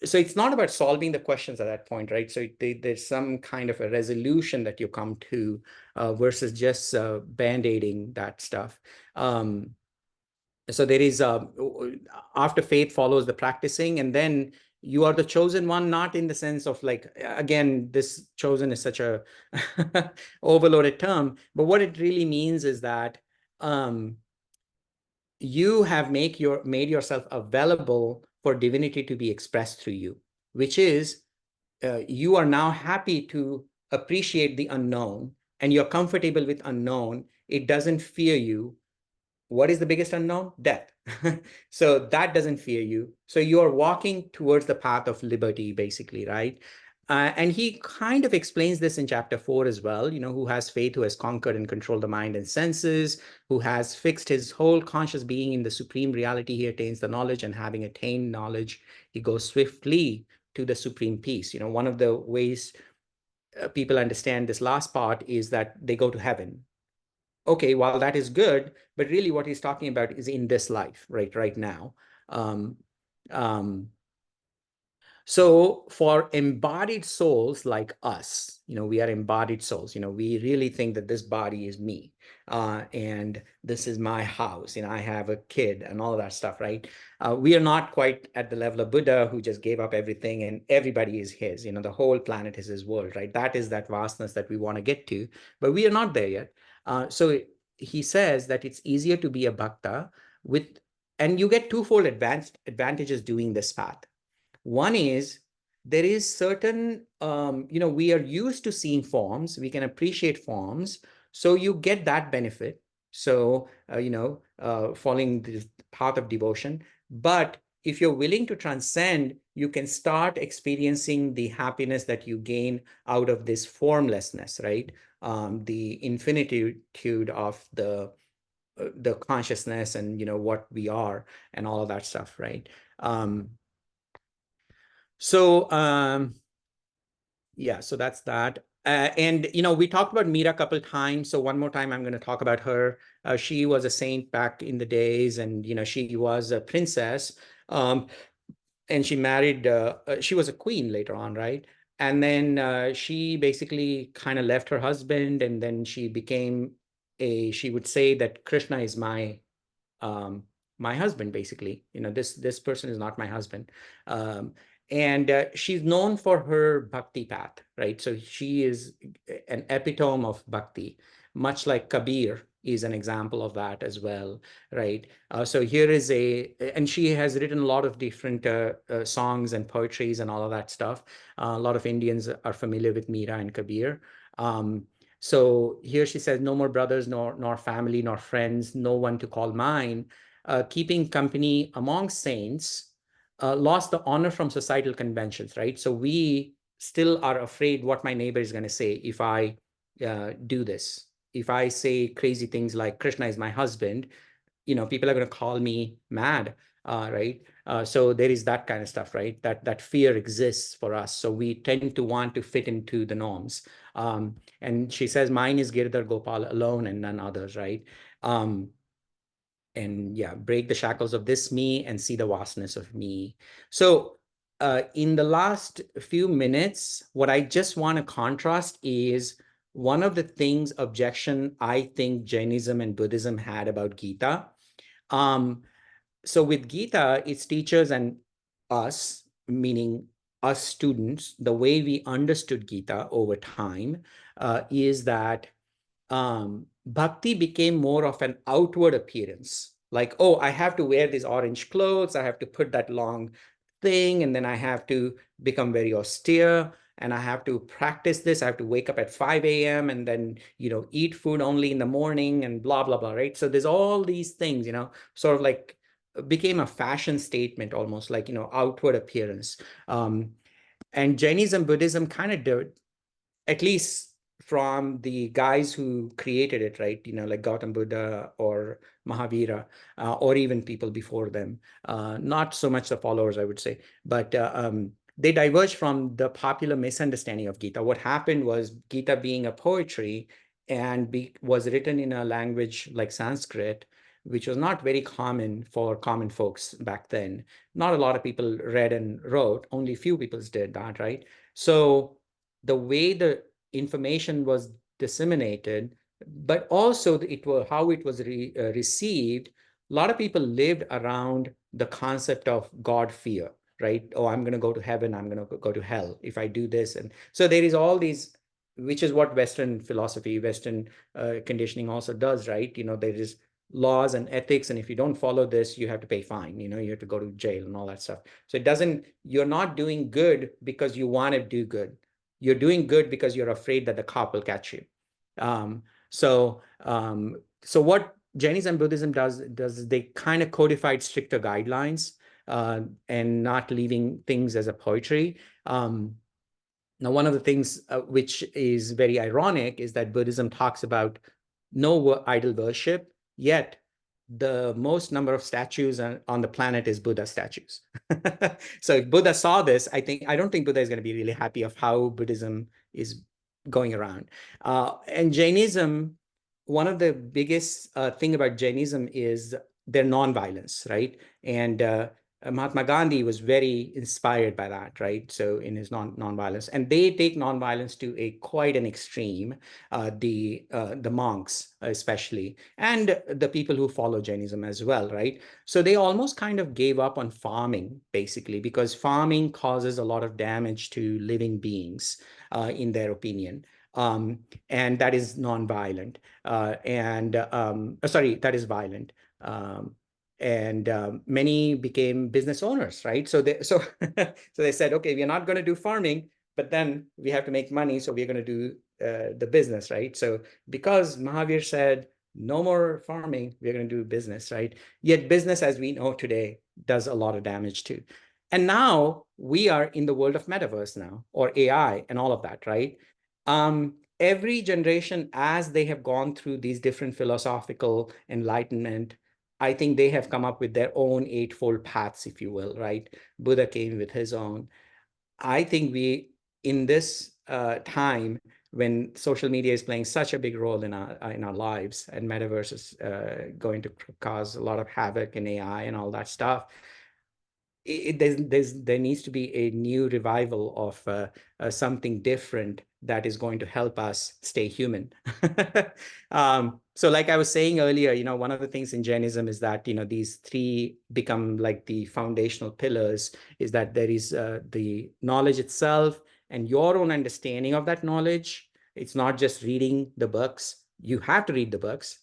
So it's not about solving the questions at that point, right? So there's some kind of a resolution that you come to, versus just band-aiding that stuff. So there is after faith follows the practicing, and then you are the chosen one, not in the sense of like, again, this chosen is such a overloaded term, but what it really means is that you have made yourself available for divinity to be expressed through you, which is you are now happy to appreciate the unknown, and you're comfortable with unknown. It doesn't fear you. What is the biggest unknown? Death. So that doesn't fear you. So you're walking towards the path of liberty, basically, right? And he kind of explains this in chapter 4 as well. Who has faith, who has conquered and controlled the mind and senses, who has fixed his whole conscious being in the supreme reality, he attains the knowledge, and having attained knowledge, he goes swiftly to the supreme peace. One of the ways people understand this last part is that they go to heaven. Okay, while that is good, but really what he's talking about is in this life, right now. Um, um, so for embodied souls like us, we are embodied souls. We really think that this body is me, and this is my house, I have a kid and all of that stuff, right? We are not quite at the level of Buddha, who just gave up everything and everybody is his. The whole planet is his world, right? That is that vastness that we want to get to, but we are not there yet. So he says that it's easier to be a bhakta and you get twofold advantages doing this path. One is there is certain, we are used to seeing forms, we can appreciate forms, so you get that benefit. So, following the path of devotion. But if you're willing to transcend, you can start experiencing the happiness that you gain out of this formlessness, right? The infinitude of the consciousness and, what we are and all of that stuff, right? So, yeah, so that's that. And, we talked about Meera a couple times. So one more time, I'm going to talk about her. She was a saint back in the days, and, she was a princess. And she married, she was a queen later on, right? And then she basically kind of left her husband, and then she became she would say that Krishna is um, my husband, basically. This person is not my husband. And she's known for her bhakti path, right? So she is an epitome of bhakti, much like Kabir is an example of that as well, right? So here is and she has written a lot of different songs and poetries and all of that stuff. A lot of Indians are familiar with Meera and Kabir. So here she says, no more brothers, nor family, nor friends, no one to call mine. Keeping company among saints, lost the honor from societal conventions, right? So we still are afraid what my neighbor is going to say if I do this. If I say crazy things like Krishna is my husband, people are going to call me mad, right? So there is that kind of stuff, right? That fear exists for us. So we tend to want to fit into the norms. And she says, mine is Girdhar Gopal alone and none others, right? And yeah, break the shackles of this me and see the vastness of me. So in the last few minutes, what I just want to contrast is one of the things, objection I think Jainism and Buddhism had about Gita. So with Gita, its teachers and us, meaning us students, the way we understood Gita over time is that bhakti became more of an outward appearance. Like, oh, I have to wear these orange clothes, I have to put that long thing, and then I have to become very austere, and I have to practice this. I have to wake up at 5 a.m. and then, eat food only in the morning and blah, blah, blah, right? So there's all these things, sort of like became a fashion statement, almost like, outward appearance. And Jainism, Buddhism kind of did, at least from the guys who created it, right? Like Gautam Buddha or Mahavira, or even people before them. Not so much the followers, I would say, but they diverged from the popular misunderstanding of Gita. What happened was Gita being a poetry and was written in a language like Sanskrit, which was not very common for common folks back then. Not a lot of people read and wrote, only few people did that, right? So the way the information was disseminated, but also how it was received. A lot of people lived around the concept of God fear, right? Oh, I'm going to go to heaven, I'm going to go to hell if I do this. And so there is all these, which is what Western philosophy, Western conditioning also does, right? There is laws and ethics, and if you don't follow this, you have to pay fine, you have to go to jail and all that stuff. So you're not doing good because you want to do good. You're doing good because you're afraid that the cop will catch you. Um, so what Jainism and Buddhism does they kind of codified stricter guidelines, and not leaving things as a poetry. Now, one of the things which is very ironic is that Buddhism talks about no idol worship, yet the most number of statues on the planet is Buddha statues. So if Buddha saw this, I don't think Buddha is going to be really happy of how Buddhism is going around. And Jainism, one of the biggest thing about Jainism is their nonviolence, right? And Mahatma Gandhi was very inspired by that, right? So in his nonviolence, and they take nonviolence to a quite an extreme. The monks especially, and the people who follow Jainism as well, right? So they almost kind of gave up on farming, basically, because farming causes a lot of damage to living beings, in their opinion. And that is non-violent, sorry, that is violent. And many became business owners, right? So they said, okay, we're not going to do farming, but then we have to make money, so we're going to do the business, right? So because Mahavir said no more farming, we're going to do business, right? Yet business, as we know today, does a lot of damage too. And now we are in the world of metaverse now, or AI and all of that, right? Every generation, as they have gone through these different philosophical enlightenment, I think they have come up with their own eightfold paths, if you will, right? Buddha came with his own. I think in this time when social media is playing such a big role in our lives, and metaverse is going to cause a lot of havoc in AI and all that stuff, there needs to be a new revival of something different that is going to help us stay human. So like I was saying earlier, one of the things in Jainism is that, these three become like the foundational pillars, is that there is the knowledge itself and your own understanding of that knowledge. It's not just reading the books. You have to read the books,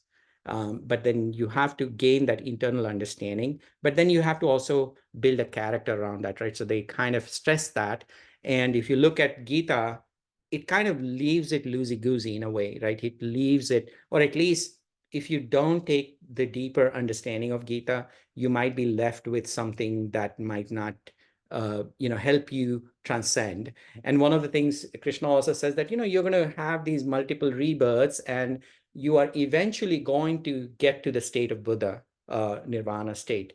but then you have to gain that internal understanding. But then you have to also build a character around that, right? So they kind of stress that. And if you look at Gita, it kind of leaves it loosey-goosey in a way, right? It leaves it, or at least if you don't take the deeper understanding of Gita, you might be left with something that might not help you transcend. And one of the things Krishna also says that, you're going to have these multiple rebirths, and you are eventually going to get to the state of Buddha, nirvana state.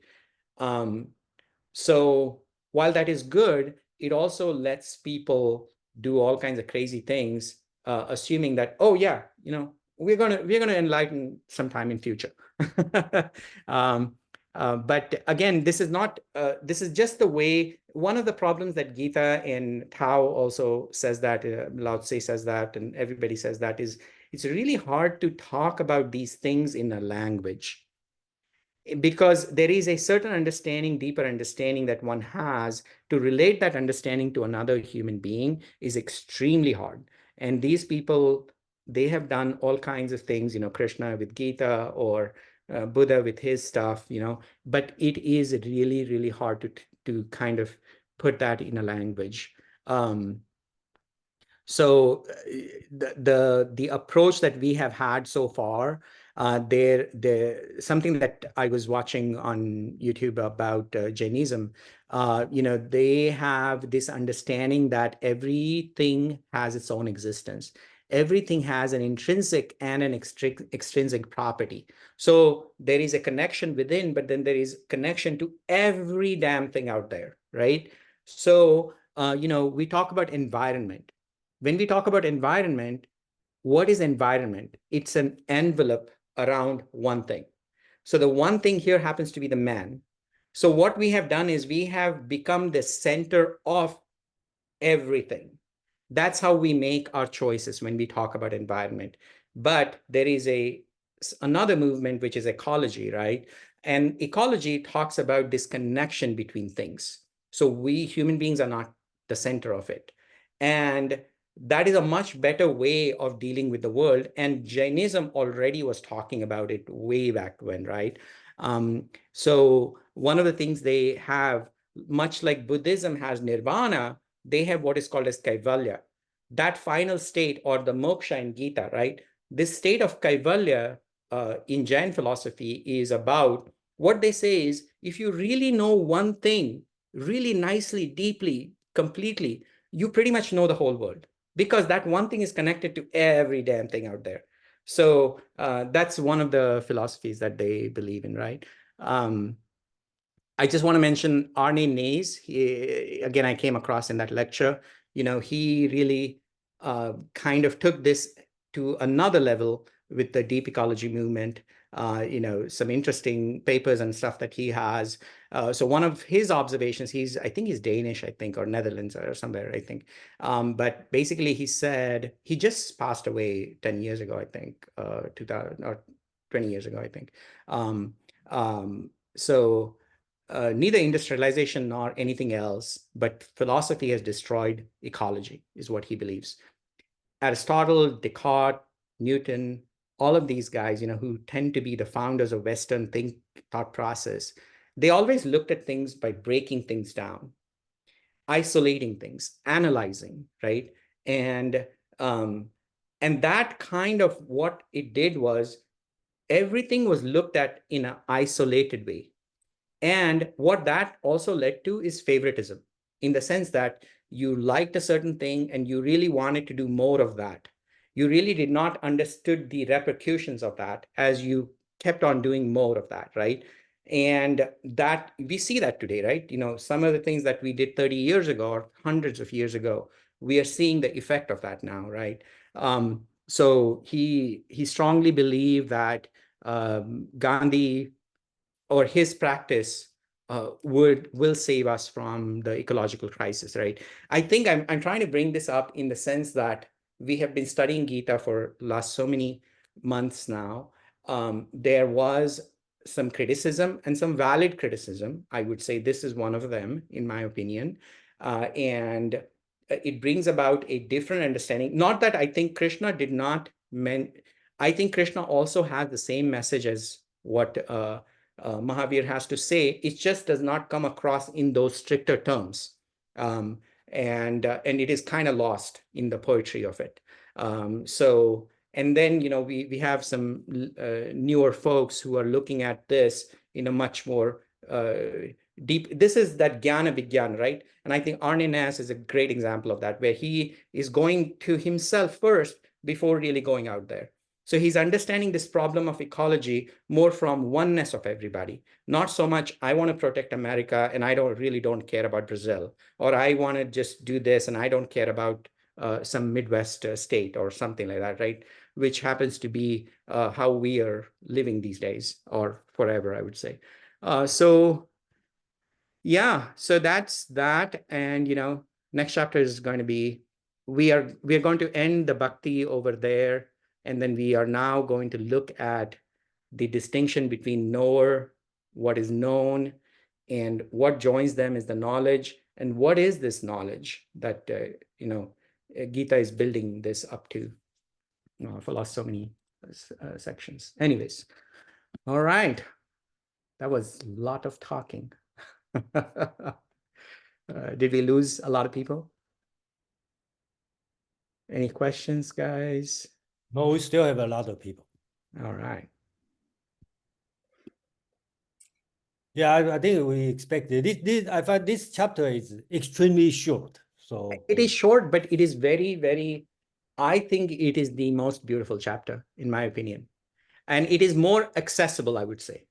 So while that is good, it also lets people do all kinds of crazy things, assuming that, oh yeah, we're gonna enlighten sometime in future. But again, this is not. This is just the way. One of the problems that Gita and Tao also says that, Lao Tse says that, and everybody says that, is it's really hard to talk about these things in a language, because there is a certain understanding, deeper understanding that one has to relate that understanding to another human being is extremely hard. And these people, they have done all kinds of things, Krishna with Gita, or Buddha with his stuff, but it is really, really hard to kind of put that in a language. So the approach that we have had so far, There something that I was watching on YouTube about Jainism. They have this understanding that everything has its own existence. Everything has an intrinsic and an extrinsic property. So there is a connection within, but then there is connection to every damn thing out there, right? So, we talk about environment. When we talk about environment, what is environment? It's an envelope around one thing. So the one thing here happens to be the man. So what we have done is we have become the center of everything. That's how we make our choices when we talk about environment. But there is another movement, which is ecology, right? And ecology talks about this connection between things. So we human beings are not the center of it. And that is a much better way of dealing with the world. And Jainism already was talking about it way back when, right? So one of the things they have, much like Buddhism has nirvana, they have what is called as kaivalya. That final state, or the moksha in Gita, right? This state of kaivalya in Jain philosophy is about, what they say is, if you really know one thing really nicely, deeply, completely, you pretty much know the whole world, because that one thing is connected to every damn thing out there. So that's one of the philosophies that they believe in, right? I just want to mention Arne Nays. Again, I came across in that lecture. He really kind of took this to another level with the deep ecology movement. Some interesting papers and stuff that he has. So one of his observations, I think he's Danish, I think, or Netherlands or somewhere, I think. But basically, he said he just passed away 10 years ago, I think, 2000 or 20 years ago, I think. So neither industrialization nor anything else, but philosophy has destroyed ecology, is what he believes. Aristotle, Descartes, Newton, all of these guys, who tend to be the founders of Western thought process, they always looked at things by breaking things down, isolating things, analyzing, right? And that kind of what it did was everything was looked at in an isolated way. And what that also led to is favoritism, in the sense that you liked a certain thing and you really wanted to do more of that. You really did not understood the repercussions of that as you kept on doing more of that, right? And that we see that today, right? Some of the things that we did 30 years ago or hundreds of years ago, we are seeing the effect of that now, right? So he strongly believed that Gandhi or his practice will save us from the ecological crisis, right? I think I'm trying to bring this up in the sense that we have been studying Gita for last so many months now. There was some criticism and some valid criticism. I would say this is one of them, in my opinion. And it brings about a different understanding. Not that I think Krishna did not mean, I think Krishna also has the same message as what Mahavir has to say. It just does not come across in those stricter terms. And it is kind of lost in the poetry of it. And then, we have some newer folks who are looking at this in a much more deep. This is that Jnana Vigyan, right? And I think Arne Nass is a great example of that, where he is going to himself first before really going out there. So he's understanding this problem of ecology more from oneness of everybody, not so much, I want to protect America and I don't care about Brazil, or I want to just do this and I don't care about some Midwest state or something like that, right? Which happens to be how we are living these days, or forever, I would say. So yeah, so that's that. And next chapter is going to be, we are going to end the bhakti over there, and then we are now going to look at the distinction between knower, what is known, and what joins them is the knowledge. And what is this knowledge that Gita is building this up to for last so many sections. Anyways, all right, that was a lot of talking. Did we lose a lot of people? Any questions, guys? No, we still have a lot of people. All right. Yeah, I think we expected this. I find this chapter is extremely short. So It is short, but it is very, very, I think it is the most beautiful chapter, in my opinion. And it is more accessible, I would say.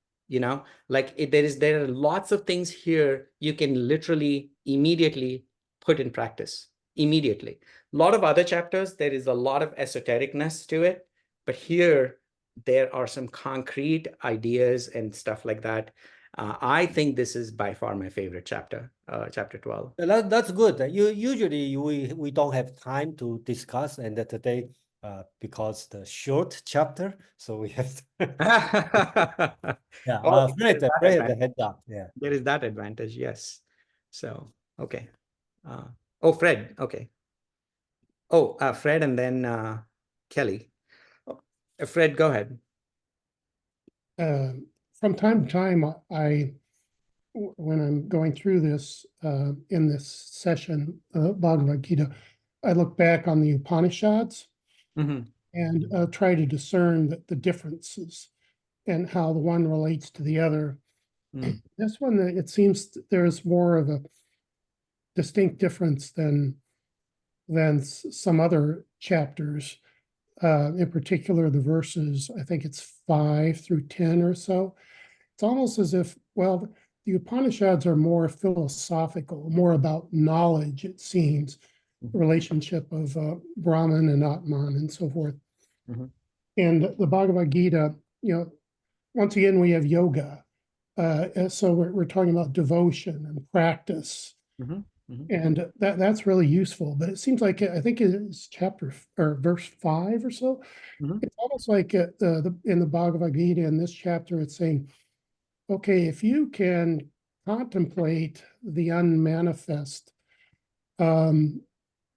Like there are lots of things here you can literally immediately put in practice immediately. A lot of other chapters, there is a lot of esotericness to it, but here there are some concrete ideas and stuff like that. I think this is by far my favorite chapter, chapter 12. that's good. Usually we don't have time to discuss, and today because the short chapter, so we have yeah. Oh, there is Fred, that Fred, the advantage. heads up. Yeah. There is that advantage, yes. So, okay. Oh, Fred. Okay. Oh, Fred and then Kelly. Oh, Fred, go ahead. From time to time, when I'm going through this in this session, Bhagavad Gita, I look back on the Upanishads Mhm. and try to discern the differences and how the one relates to the other. Mm. This one, it seems there's more of a distinct difference than some other chapters. In particular, the verses, I think it's 5 through 10 or so. It's almost as if, well, the Upanishads are more philosophical, more about knowledge, it seems, the relationship of Brahman and Atman and so forth. Mhm. And the Bhagavad Gita, once again, we have yoga. So we're talking about devotion and practice. Mhm. Mhm. And that's really useful. But it seems like, I think it's chapter or verse 5 or so. Mhm. It's almost like in the Bhagavad Gita, in this chapter, it's saying, okay, if you can contemplate the unmanifest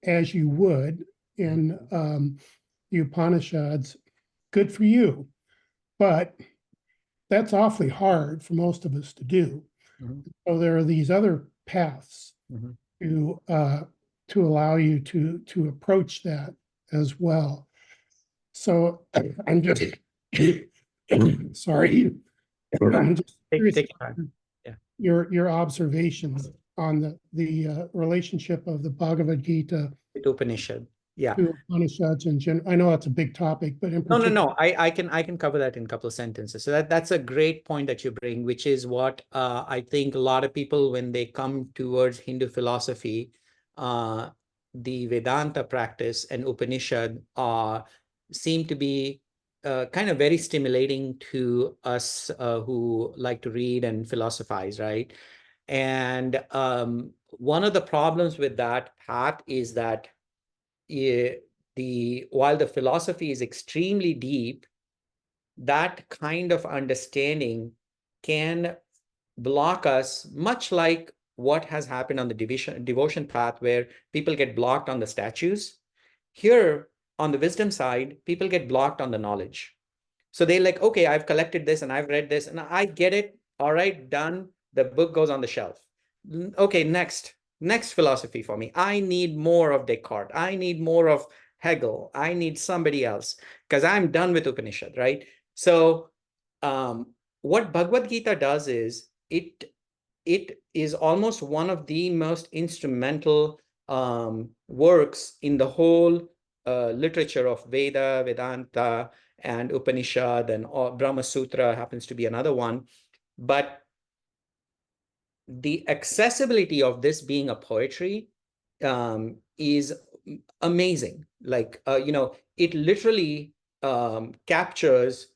as you would in the Upanishads, good for you. But that's awfully hard for most of us to do. Mhm. So there are these other paths Mhm. to allow you to approach that as well. So I'm just sorry. I'm just curious Take your time. Yeah. your observations on the relationship of the Bhagavad Gita With Upanishad. Yeah. to Upanishads in general. I know that's a big topic, but in No, particular, no. I can cover that in a couple of sentences. So that's a great point that you bring, which is what I think a lot of people, when they come towards Hindu philosophy, uh, the Vedanta practice and Upanishad seem to be kind of very stimulating to us who like to read and philosophize, right? And one of the problems with that path is that while the philosophy is extremely deep, that kind of understanding can block us, much like what has happened on the devotion path, where people get blocked on the statues. Here, on the wisdom side, people get blocked on the knowledge. So they're like, okay, I've collected this and I've read this and I get it. All right, done. The book goes on the shelf. Okay, next philosophy for me. I need more of Descartes. I need more of Hegel. I need somebody else because I'm done with Upanishad, right? So what Bhagavad Gita does is it is almost one of the most instrumental works in the whole literature of Veda, Vedanta, and Upanishad, and Brahma Sutra happens to be another one. But the accessibility of this being a poetry is amazing. Like, it literally captures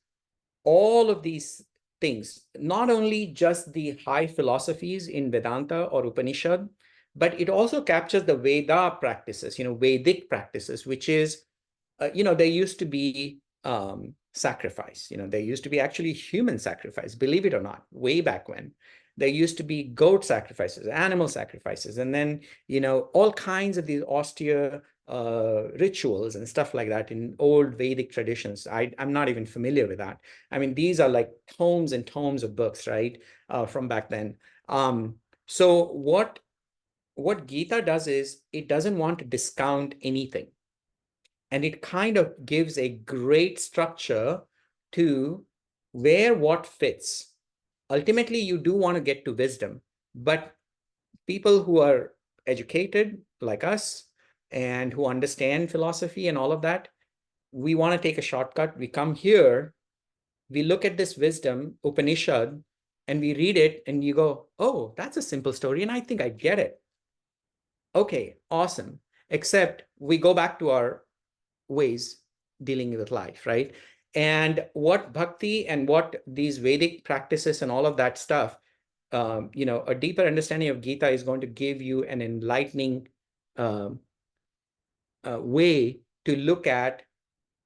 all of these things, not only just the high philosophies in Vedanta or Upanishad, but it also captures the Veda practices, Vedic practices, which is, there used to be sacrifice, there used to be actually human sacrifice, believe it or not, way back when. There used to be goat sacrifices, animal sacrifices, and then, all kinds of these austere rituals and stuff like that in old Vedic traditions. I'm not even familiar with that. I mean, these are like tomes and tomes of books, right, from back then. So what Gita does is it doesn't want to discount anything. And it kind of gives a great structure to where what fits. ultimately you do want to get to wisdom, but people who are educated like us and who understand philosophy and all of that, we want to take a shortcut. We come here, we look at this wisdom, Upanishad, and we read it and you go, oh, that's a simple story. And I think I get it. Okay, awesome. Except we go back to our ways dealing with life, right? And what bhakti and what these Vedic practices and all of that stuff, a deeper understanding of Gita is going to give you an enlightening way to look at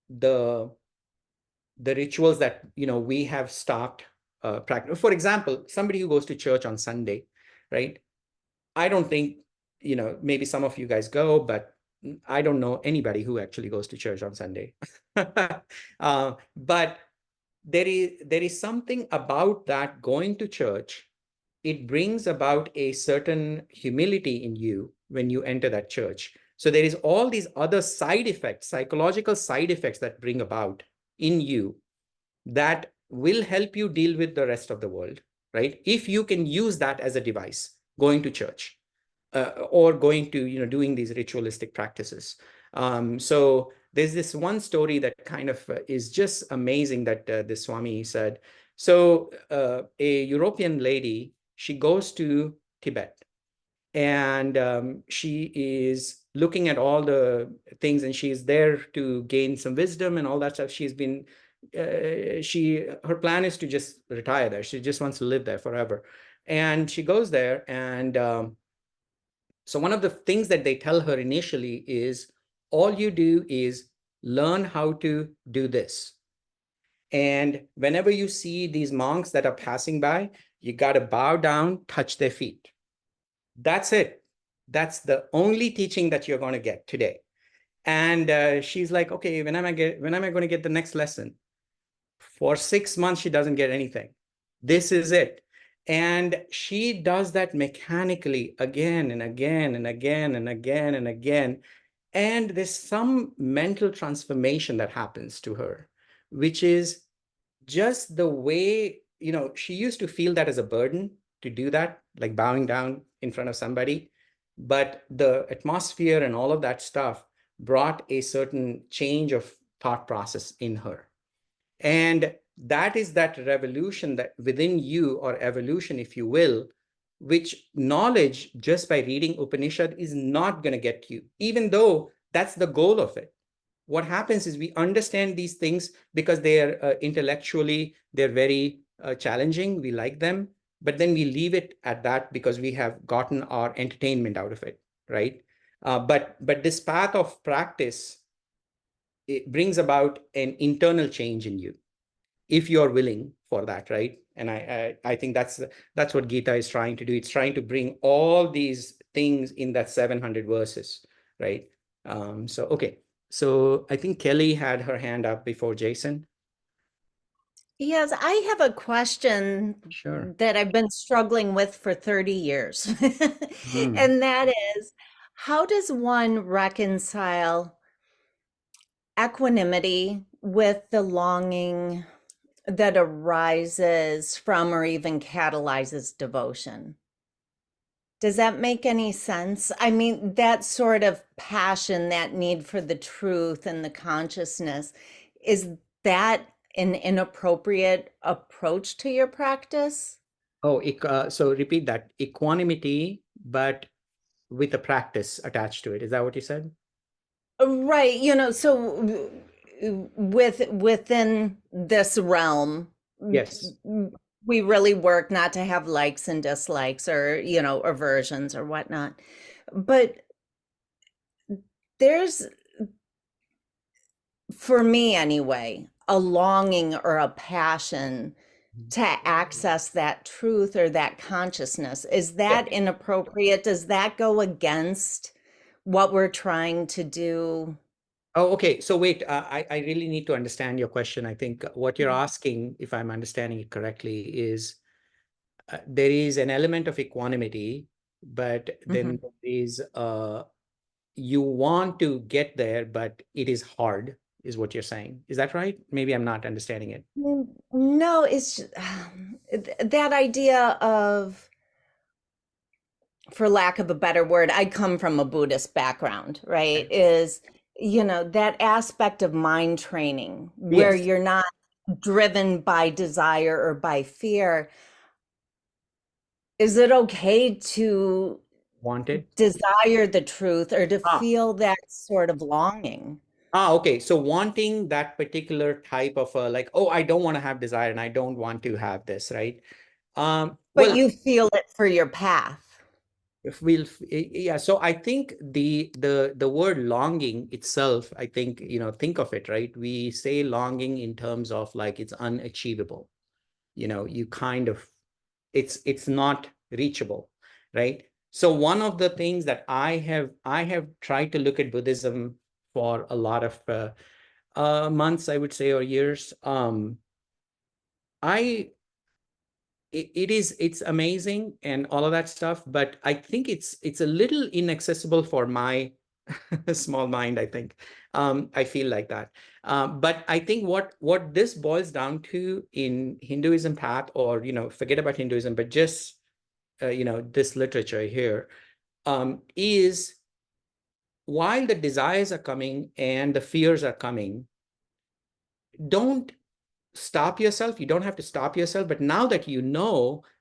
the rituals that we have stopped practice. For example, somebody who goes to church on Sunday, right? I don't think, maybe some of you guys go, but I don't know anybody who actually goes to church on Sunday. But there is something about that going to church. It brings about a certain humility in you when you enter that church. So there is all these other side effects, psychological side effects that bring about in you that will help you deal with the rest of the world, right? If you can use that as a device, going to church or going to, doing these ritualistic practices. So there's this one story that kind of is just amazing that the Swami said. So a European lady, she goes to Tibet and she is looking at all the things and she's there to gain some wisdom and all that stuff. She's been, her plan is to just retire there. She just wants to live there forever. And she goes there and so one of the things that they tell her initially is all you do is learn how to do this. And whenever you see these monks that are passing by, you got to bow down, touch their feet. That's it. That's the only teaching that you're going to get today. And she's like, okay, when am I going to get the next lesson? For 6 months, she doesn't get anything. This is it. And she does that mechanically again and again and again and again and again. And there's some mental transformation that happens to her, which is just the way, she used to feel that as a burden to do that, like bowing down in front of somebody. But the atmosphere and all of that stuff brought a certain change of thought process in her. And that is that revolution that within you, or evolution, if you will, which knowledge just by reading Upanishad is not going to get you, even though that's the goal of it. What happens is we understand these things because they are intellectually, they're very challenging. We like them, but then we leave it at that because we have gotten our entertainment out of it, right? But this path of practice, it brings about an internal change in you if you're willing for that, right? And I think that's what Gita is trying to do. It's trying to bring all these things in that 700 verses, right? Okay. So I think Kelly had her hand up before Jason. Yes, I have a question Sure. that I've been struggling with for 30 years. Hmm. And that is, how does one reconcile equanimity with the longing that arises from or even catalyzes devotion? Does that make any sense? I mean, that sort of passion, that need for the truth and the consciousness, is that an inappropriate approach to your practice? Oh, so repeat that. Equanimity, but with a practice attached to it. Is that what you said? Right, so within this realm, Yes. we really work not to have likes and dislikes or, aversions or whatnot. But there's, for me anyway, a longing or a passion to access that truth or that consciousness. Is that inappropriate? Does that go against what we're trying to do? Oh, okay. So wait, I really need to understand your question. I think what you're asking, if I'm understanding it correctly, is there is an element of equanimity, but then there is you want to get there, but it is hard. is what you're saying. Is that right? Maybe I'm not understanding it. No, it's that idea of, for lack of a better word, I come from a Buddhist background, right? Is, that aspect of mind training where Yes. you're not driven by desire or by fear. Is it okay to Want it? desire the truth or to Ah. feel that sort of longing? Okay. So wanting that particular type of like, oh, I don't want to have desire and I don't want to have this, right? But Well, you feel it for your path. if yeah. So I think the word longing itself, I think, think of it, right? We say longing in terms of like it's unachievable. You kind of, it's not reachable, right? So one of the things that I have tried to look at Buddhism for a lot of months, I would say, or years. I it's amazing and all of that stuff, but I think it's a little inaccessible for my small mind, I think. I feel like that. But I think what this boils down to in Hinduism path, or forget about Hinduism, but just this literature here, is while the desires are coming and the fears are coming, don't stop yourself. You don't have to stop yourself. But now that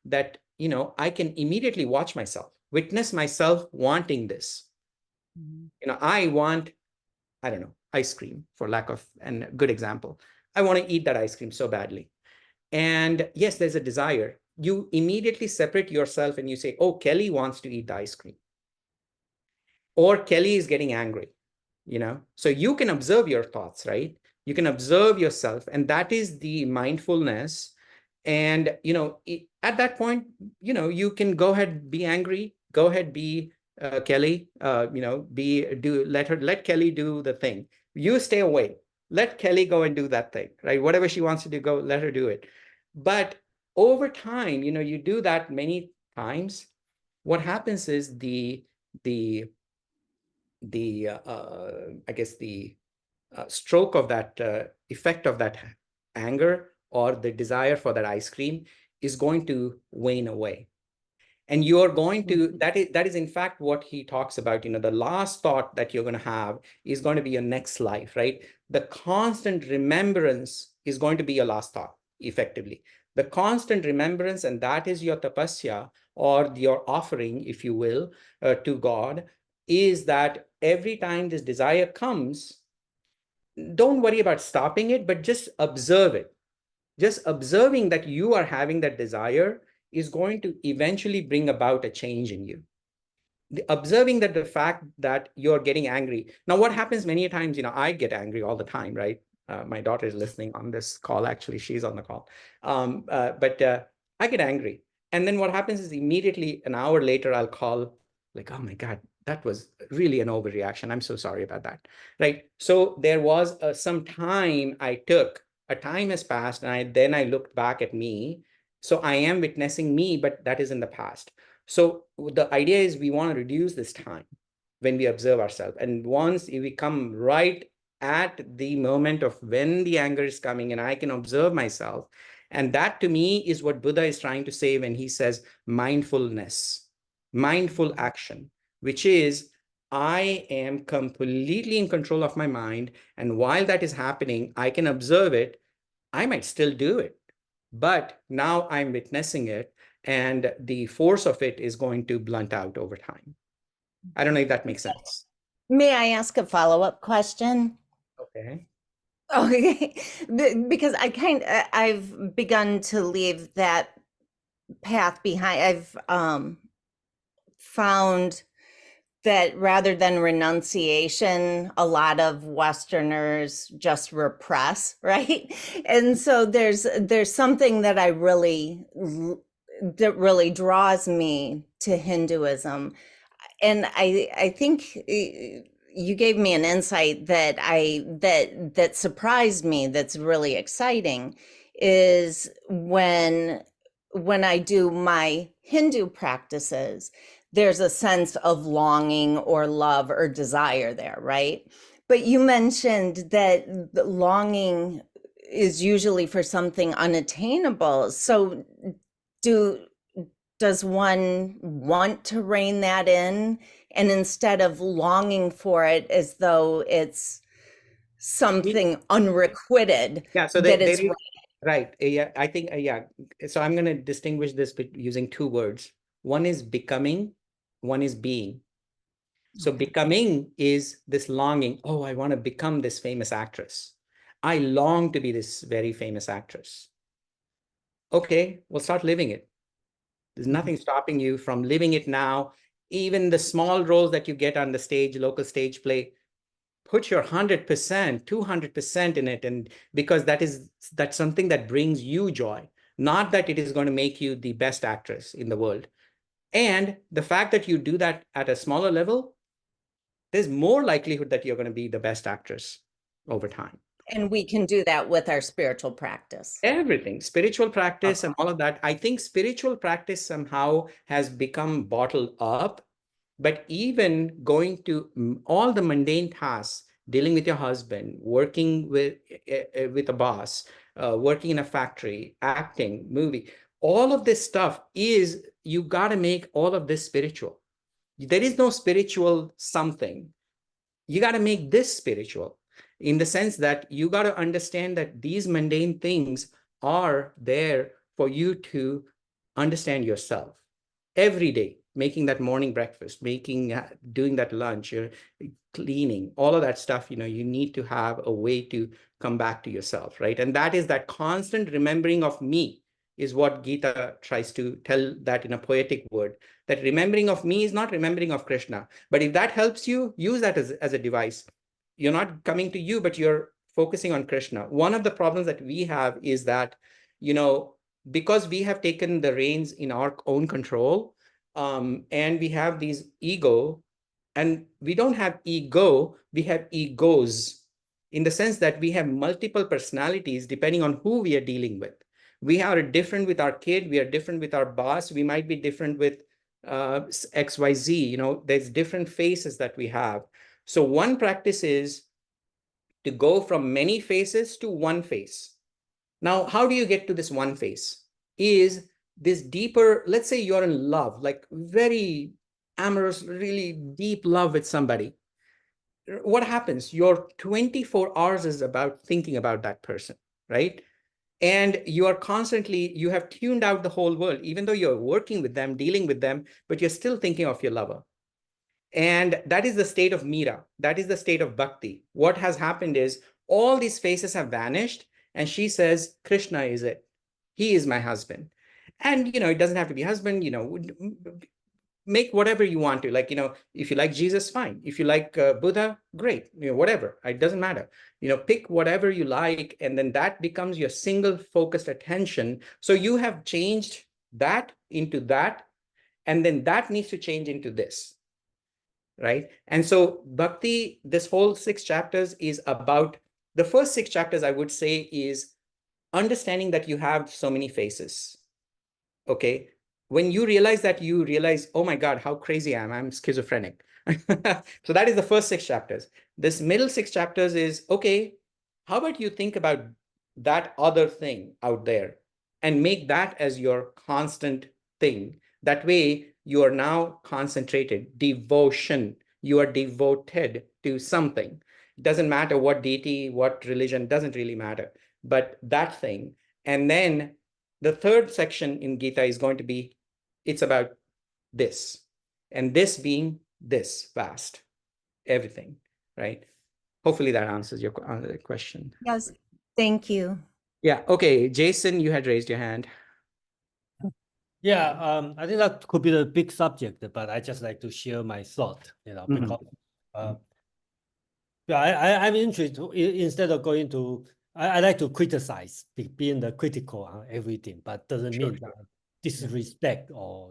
that, I can immediately watch myself, witness myself wanting this. I want, I don't know, ice cream, for lack of a good example. I want to eat that ice cream so badly. And yes, there's a desire. You immediately separate yourself and you say, oh, Kelly wants to eat the ice cream. Or Kelly is getting angry, So you can observe your thoughts, right? You can observe yourself, and that is the mindfulness. And, at that point, you can go ahead, be angry, go ahead, be Kelly, let Kelly do the thing. You stay away. Let Kelly go and do that thing, right? Whatever she wants to do, go, let her do it. But over time, you do that many times. What happens is the I guess the stroke of that effect of that anger or the desire for that ice cream is going to wane away. And you're going to, that is in fact what he talks about, the last thought that you're going to have is going to be your next life, right? The constant remembrance is going to be your last thought, effectively. The constant remembrance, and that is your tapasya, or your offering, if you will, to God, is that every time this desire comes, don't worry about stopping it, but just observe it. Just observing that you are having that desire is going to eventually bring about a change in you. Observing that the fact that you're getting angry. Now, what happens many times, I get angry all the time, right? My daughter is listening on this call. Actually, she's on the call. But I get angry. And then what happens is immediately an hour later, I'll call like, oh my God, that was really an overreaction. I'm so sorry about that, right? So there was some time I took, a time has passed, and then I looked back at me. So I am witnessing me, but that is in the past. So the idea is we want to reduce this time when we observe ourselves. And once we come right at the moment of when the anger is coming, and I can observe myself. And that to me is what Buddha is trying to say when he says mindfulness, mindful action, which is I am completely in control of my mind. And while that is happening, I can observe it. I might still do it, but now I'm witnessing it, and the force of it is going to blunt out over time. I don't know if that makes sense. May I ask a follow-up question? Okay. Okay, because I've begun to leave that path behind. I've found that rather than renunciation, a lot of Westerners just repress, right? And so there's something that that really draws me to Hinduism. And I think you gave me an insight that that surprised me, that's really exciting, is when I do my Hindu practices, there's a sense of longing or love or desire there, right? But you mentioned that the longing is usually for something unattainable. So does one want to rein that in? And instead of longing for it as though it's something unrequited, Yeah, so that there it's is, right. Yeah, I think, yeah. So I'm going to distinguish this using two words. One is becoming, one is being. So Okay. becoming is this longing. Oh, I want to become this famous actress. I long to be this very famous actress. Okay, well, start living it. There's nothing stopping you from living it now. Even the small roles that you get on the stage, local stage play, put your 100%, 200% in it. And because that's something that brings you joy, not that it is going to make you the best actress in the world. And the fact that you do that at a smaller level, there's more likelihood that you're going to be the best actress over time. And we can do that with our spiritual practice. Everything, spiritual practice and all of that. I think spiritual practice somehow has become bottled up, but even going to all the mundane tasks, dealing with your husband, working with a boss, working in a factory, acting, movie, all of this stuff is, you got to make all of this spiritual. There is no spiritual something. You got to make this spiritual, in the sense that you got to understand that these mundane things are there for you to understand yourself every day. Making that morning breakfast, doing that lunch, cleaning, all of that stuff, you need to have a way to come back to yourself, right? And that is that constant remembering of me, is what Gita tries to tell that in a poetic word. That remembering of me is not remembering of Krishna. But if that helps you, use that as a device. You're not coming to you, but you're focusing on Krishna. One of the problems that we have is that, because we have taken the reins in our own control, and we have these ego, and we don't have ego, we have egos, in the sense that we have multiple personalities depending on who we are dealing with. We are different with our kid, we are different with our boss, we might be different with XYZ, there's different faces that we have. So one practice is to go from many faces to one face. Now, how do you get to this one face? Is this deeper, let's say you're in love, like very amorous, really deep love with somebody. What happens? Your 24 hours is about thinking about that person, right? And you are constantly, you have tuned out the whole world, even though you're working with them, dealing with them, but you're still thinking of your lover. And that is the state of Meera. That is the state of Bhakti. What has happened is all these faces have vanished, and she says, Krishna is it. He is my husband. And, it doesn't have to be husband, make whatever you want to. Like, if you like Jesus, fine. If you like Buddha, great. Whatever. It doesn't matter. Pick whatever you like, and then that becomes your single focused attention. So you have changed that into that, and then that needs to change into this. Right? And so Bhakti, this whole 6 chapters is about, the first 6 chapters, I would say, is understanding that you have so many faces. Okay. When you realize that, you realize, oh my God, how crazy I am. I'm schizophrenic. So that is the first 6 chapters. This middle 6 chapters is, okay, how about you think about that other thing out there and make that as your constant thing. That way you are now concentrated. Devotion. You are devoted to something. It doesn't matter what deity, what religion, doesn't really matter. But that thing. And then the third section in Gita is going to be, it's about this. And this being this vast, everything, right? Hopefully that answers your question. Yes, thank you. Yeah, okay. Jason, you had raised your hand. Yeah, I think that could be a big subject, but I just like to share my thought, because yeah, I'm interested instead of going to, I like to criticize, being the critical on everything, but doesn't mean that disrespect or,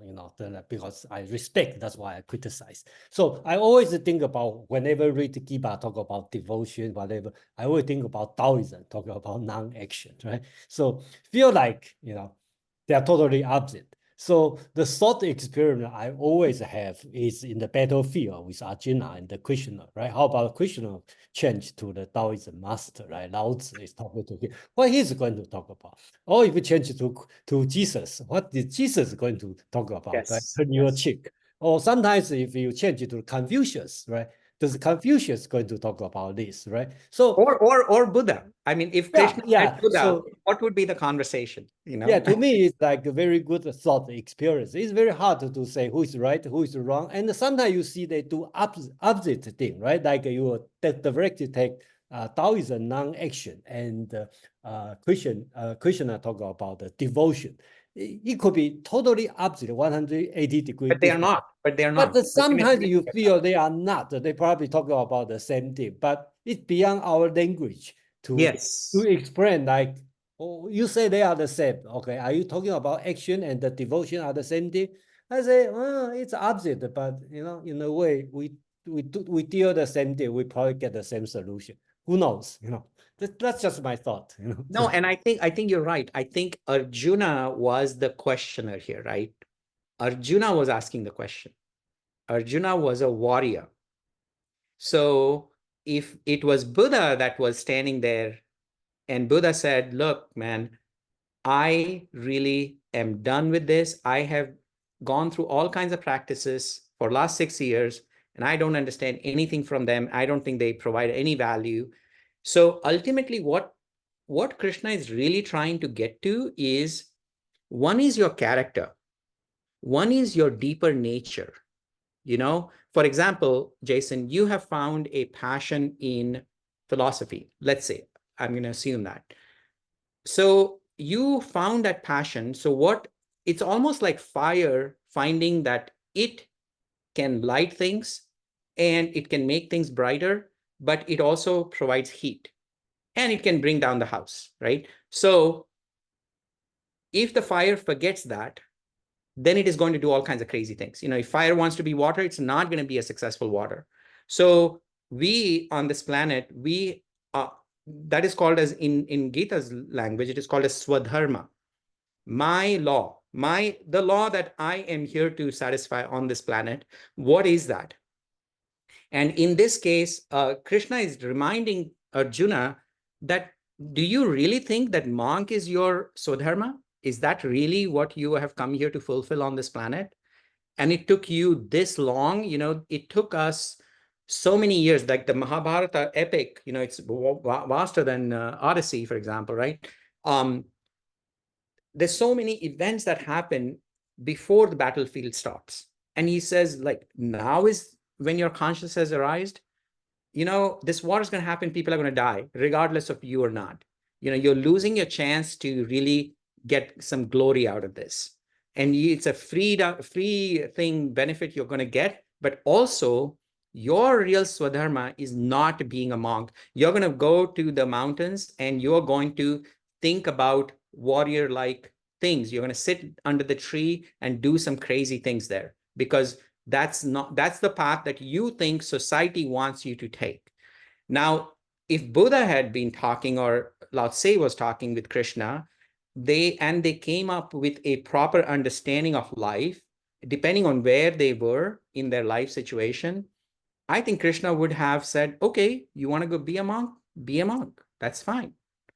because I respect, that's why I criticize. So I always think about, whenever I read the Gita, talk about devotion, whatever, I always think about Taoism, talking about non-action, right? So feel like, they are totally opposite. So the thought experiment I always have is in the battlefield with Arjuna and the Krishna, right? How about Krishna change to the Taoism master, right? Lao Tzu is talking to him. What he's going to talk about? Or if you change to Jesus, what is Jesus going to talk about? Right? Yes. Turn your cheek. Or sometimes if you change it to Confucius, right? Does Confucius going to talk about this, right? So or Buddha. I mean, if Krishna met Buddha, so what would be the conversation? You know? yeah, to me, it's like a very good thought experience. It's very hard to say who is right, who is wrong. And sometimes you see they do opposite thing, right? Like you directly take Taoism non-action and Krishna talk about the devotion. It could be totally opposite, 180 degrees. But they are not. But they are not. But sometimes Ultimately, you feel they are not. They probably talk about the same thing, but it's beyond our language to yes. explain. Like, oh, you say they are the same. Okay, are you talking about action and the devotion are the same thing? I say, well, it's opposite, but you know, in a way, we deal the same thing. We probably get the same solution. Who knows? You know, that's just my thought. You know. No, and I think you're right. I think Arjuna was the questioner here, right? Arjuna was asking the question. Arjuna was a warrior. So if it was Buddha that was standing there and Buddha said, look, man, I really am done with this. I have gone through all kinds of practices for last 6 years, and I don't understand anything from them. I don't think they provide any value. So ultimately, what Krishna is really trying to get to is, one is your character. One is your deeper nature. You know, for example, Jason, you have found a passion in philosophy. Let's say, I'm going to assume that. So you found that passion. So it's almost like fire finding that it can light things and it can make things brighter, but it also provides heat and it can bring down the house, right? So if the fire forgets that, then it is going to do all kinds of crazy things. You know, if fire wants to be water, it's not going to be a successful water. So we on this planet, that is called as in Gita's language, it is called as swadharma. My law, the law that I am here to satisfy on this planet. What is that? And in this case, Krishna is reminding Arjuna that, do you really think that monk is your swadharma? Is that really what you have come here to fulfill on this planet? And it took you this long, you know, it took us so many years, like the Mahabharata epic, you know, it's vaster than Odyssey, for example, right? There's so many events that happen before the battlefield starts. And he says, like, now is when your conscience has arisen. You know, this war is going to happen. People are going to die, regardless of you or not. You know, you're losing your chance to really get some glory out of this. And it's a free thing, benefit you're going to get. But also, your real swadharma is not being a monk. You're going to go to the mountains and you're going to think about warrior-like things. You're going to sit under the tree and do some crazy things there, because that's the path that you think society wants you to take. Now, if Buddha had been talking, or Lao Tse was talking with Krishna, they came up with a proper understanding of life, depending on where they were in their life situation, I think Krishna would have said, okay, you want to go be a monk? Be a monk. That's fine.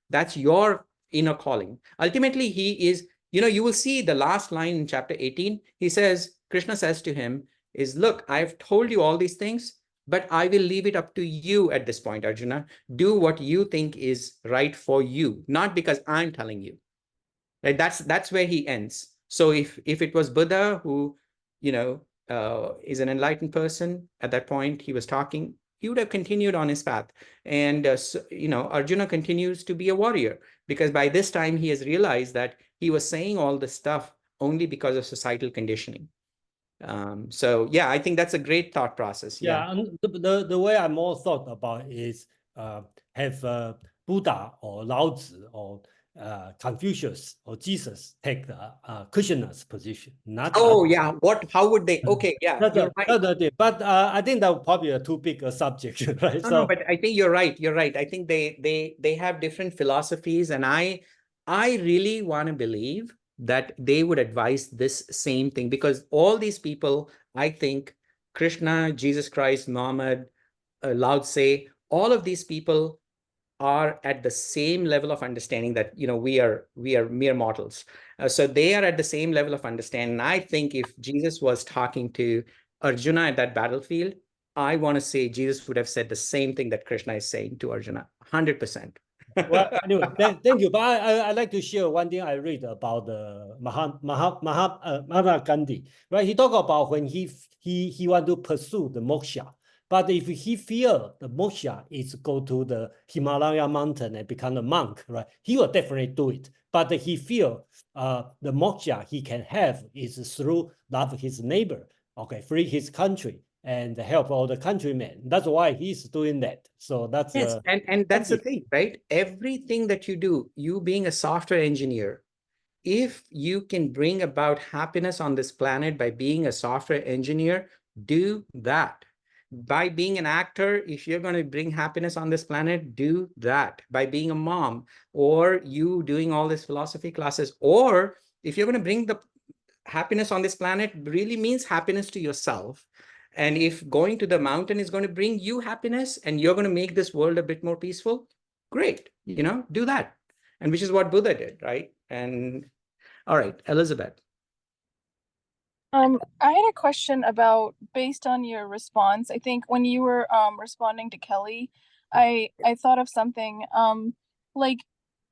That's your inner calling. Ultimately, he is, you know, you will see the last line in chapter 18. He says, Krishna says to him is, look, I've told you all these things, but I will leave it up to you at this point, Arjuna. Do what you think is right for you, not because I'm telling you. Right? That's where he ends. So if it was Buddha who, you know, is an enlightened person at that point, he was talking, he would have continued on his path. And, so, you know, Arjuna continues to be a warrior, because by this time he has realized that he was saying all this stuff only because of societal conditioning. So yeah, I think that's a great thought process. Yeah, and the way I more thought about is have Buddha or Lao Tzu or Confucius or Jesus take the Krishna's position. Not oh yeah, how would they? Okay, yeah, you're right. But I think that would probably a too big a subject, right? No, but I think you're right. You're right. I think they have different philosophies, and I really want to believe that they would advise this same thing, because all these people, I think, Krishna, Jesus Christ, Muhammad, Lao Tse, all of these people are at the same level of understanding that, you know, we are mere mortals. So they are at the same level of understanding. I think if Jesus was talking to Arjuna at that battlefield, I want to say Jesus would have said the same thing that Krishna is saying to Arjuna, 100%. Well, anyway, thank you. But I'd like to share one thing I read about the Mahatma Gandhi. Right, he talked about when he want to pursue the moksha, but if he fear the moksha is go to the Himalaya mountain and become a monk, right, he will definitely do it. But he feel the moksha he can have is through love his neighbor, okay, free his country, and help all the countrymen. That's why he's doing that. So that's yes, and that's the thing, right? Everything that you do, you being a software engineer, if you can bring about happiness on this planet by being a software engineer, do that. By being an actor, if you're going to bring happiness on this planet, do that. By being a mom, or you doing all these philosophy classes, or if you're going to bring the happiness on this planet really means happiness to yourself. And if going to the mountain is going to bring you happiness and you're going to make this world a bit more peaceful, great, you know, do that. And which is what Buddha did, right? And all right, Elizabeth. I had a question about, based on your response, I think when you were responding to Kelly, I thought of something like,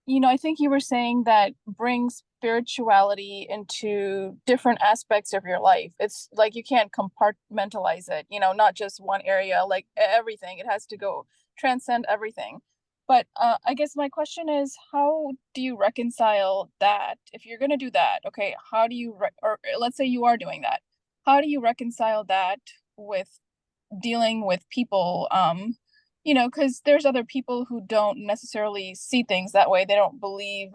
you know, I think you were saying that bring spirituality into different aspects of your life. It's like you can't compartmentalize it, you know, not just one area, like everything. It has to go transcend everything. But I guess my question is, how do you reconcile that? If you're going to do that, okay, how do you, or let's say you are doing that, how do you reconcile that with dealing with people? You know, because there's other people who don't necessarily see things that way. They don't believe,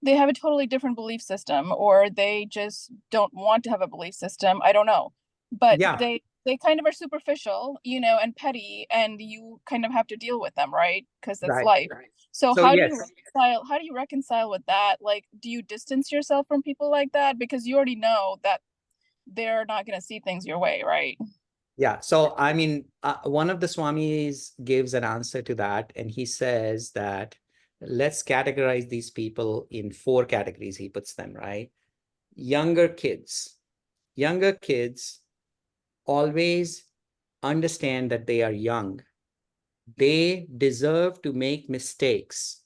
they have a totally different belief system, or they just don't want to have a belief system. I don't know. But Yeah, they kind of are superficial, you know, and petty, and you kind of have to deal with them, right? Because that's right. life. So So how do yes, you reconcile with that? Like, do you distance yourself from people like that? Because you already know that they're not going to see things your way, right? yeah. So I mean, one of the Swamis gives an answer to that, and he says that let's categorize these people in 4 categories. He puts them, right? Younger kids. Younger kids always understand that they are young. They deserve to make mistakes.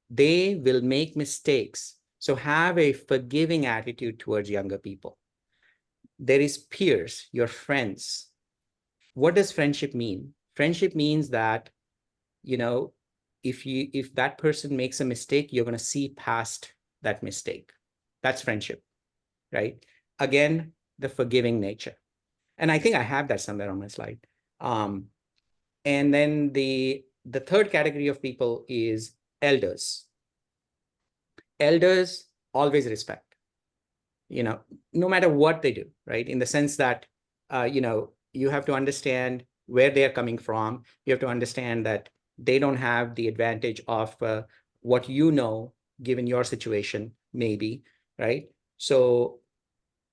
They will make mistakes. So have a forgiving attitude towards younger people. There is peers, your friends. What does friendship mean? Friendship means that, you know, if that person makes a mistake, you're going to see past that mistake. That's friendship, right? Again, the forgiving nature. And I think I have that somewhere on my slide. And then the third category of people is elders. Elders always respect, you know, no matter what they do, right? In the sense that, you know, you have to understand where they are coming from. You have to understand that they don't have the advantage of what you know, given your situation, maybe, right? So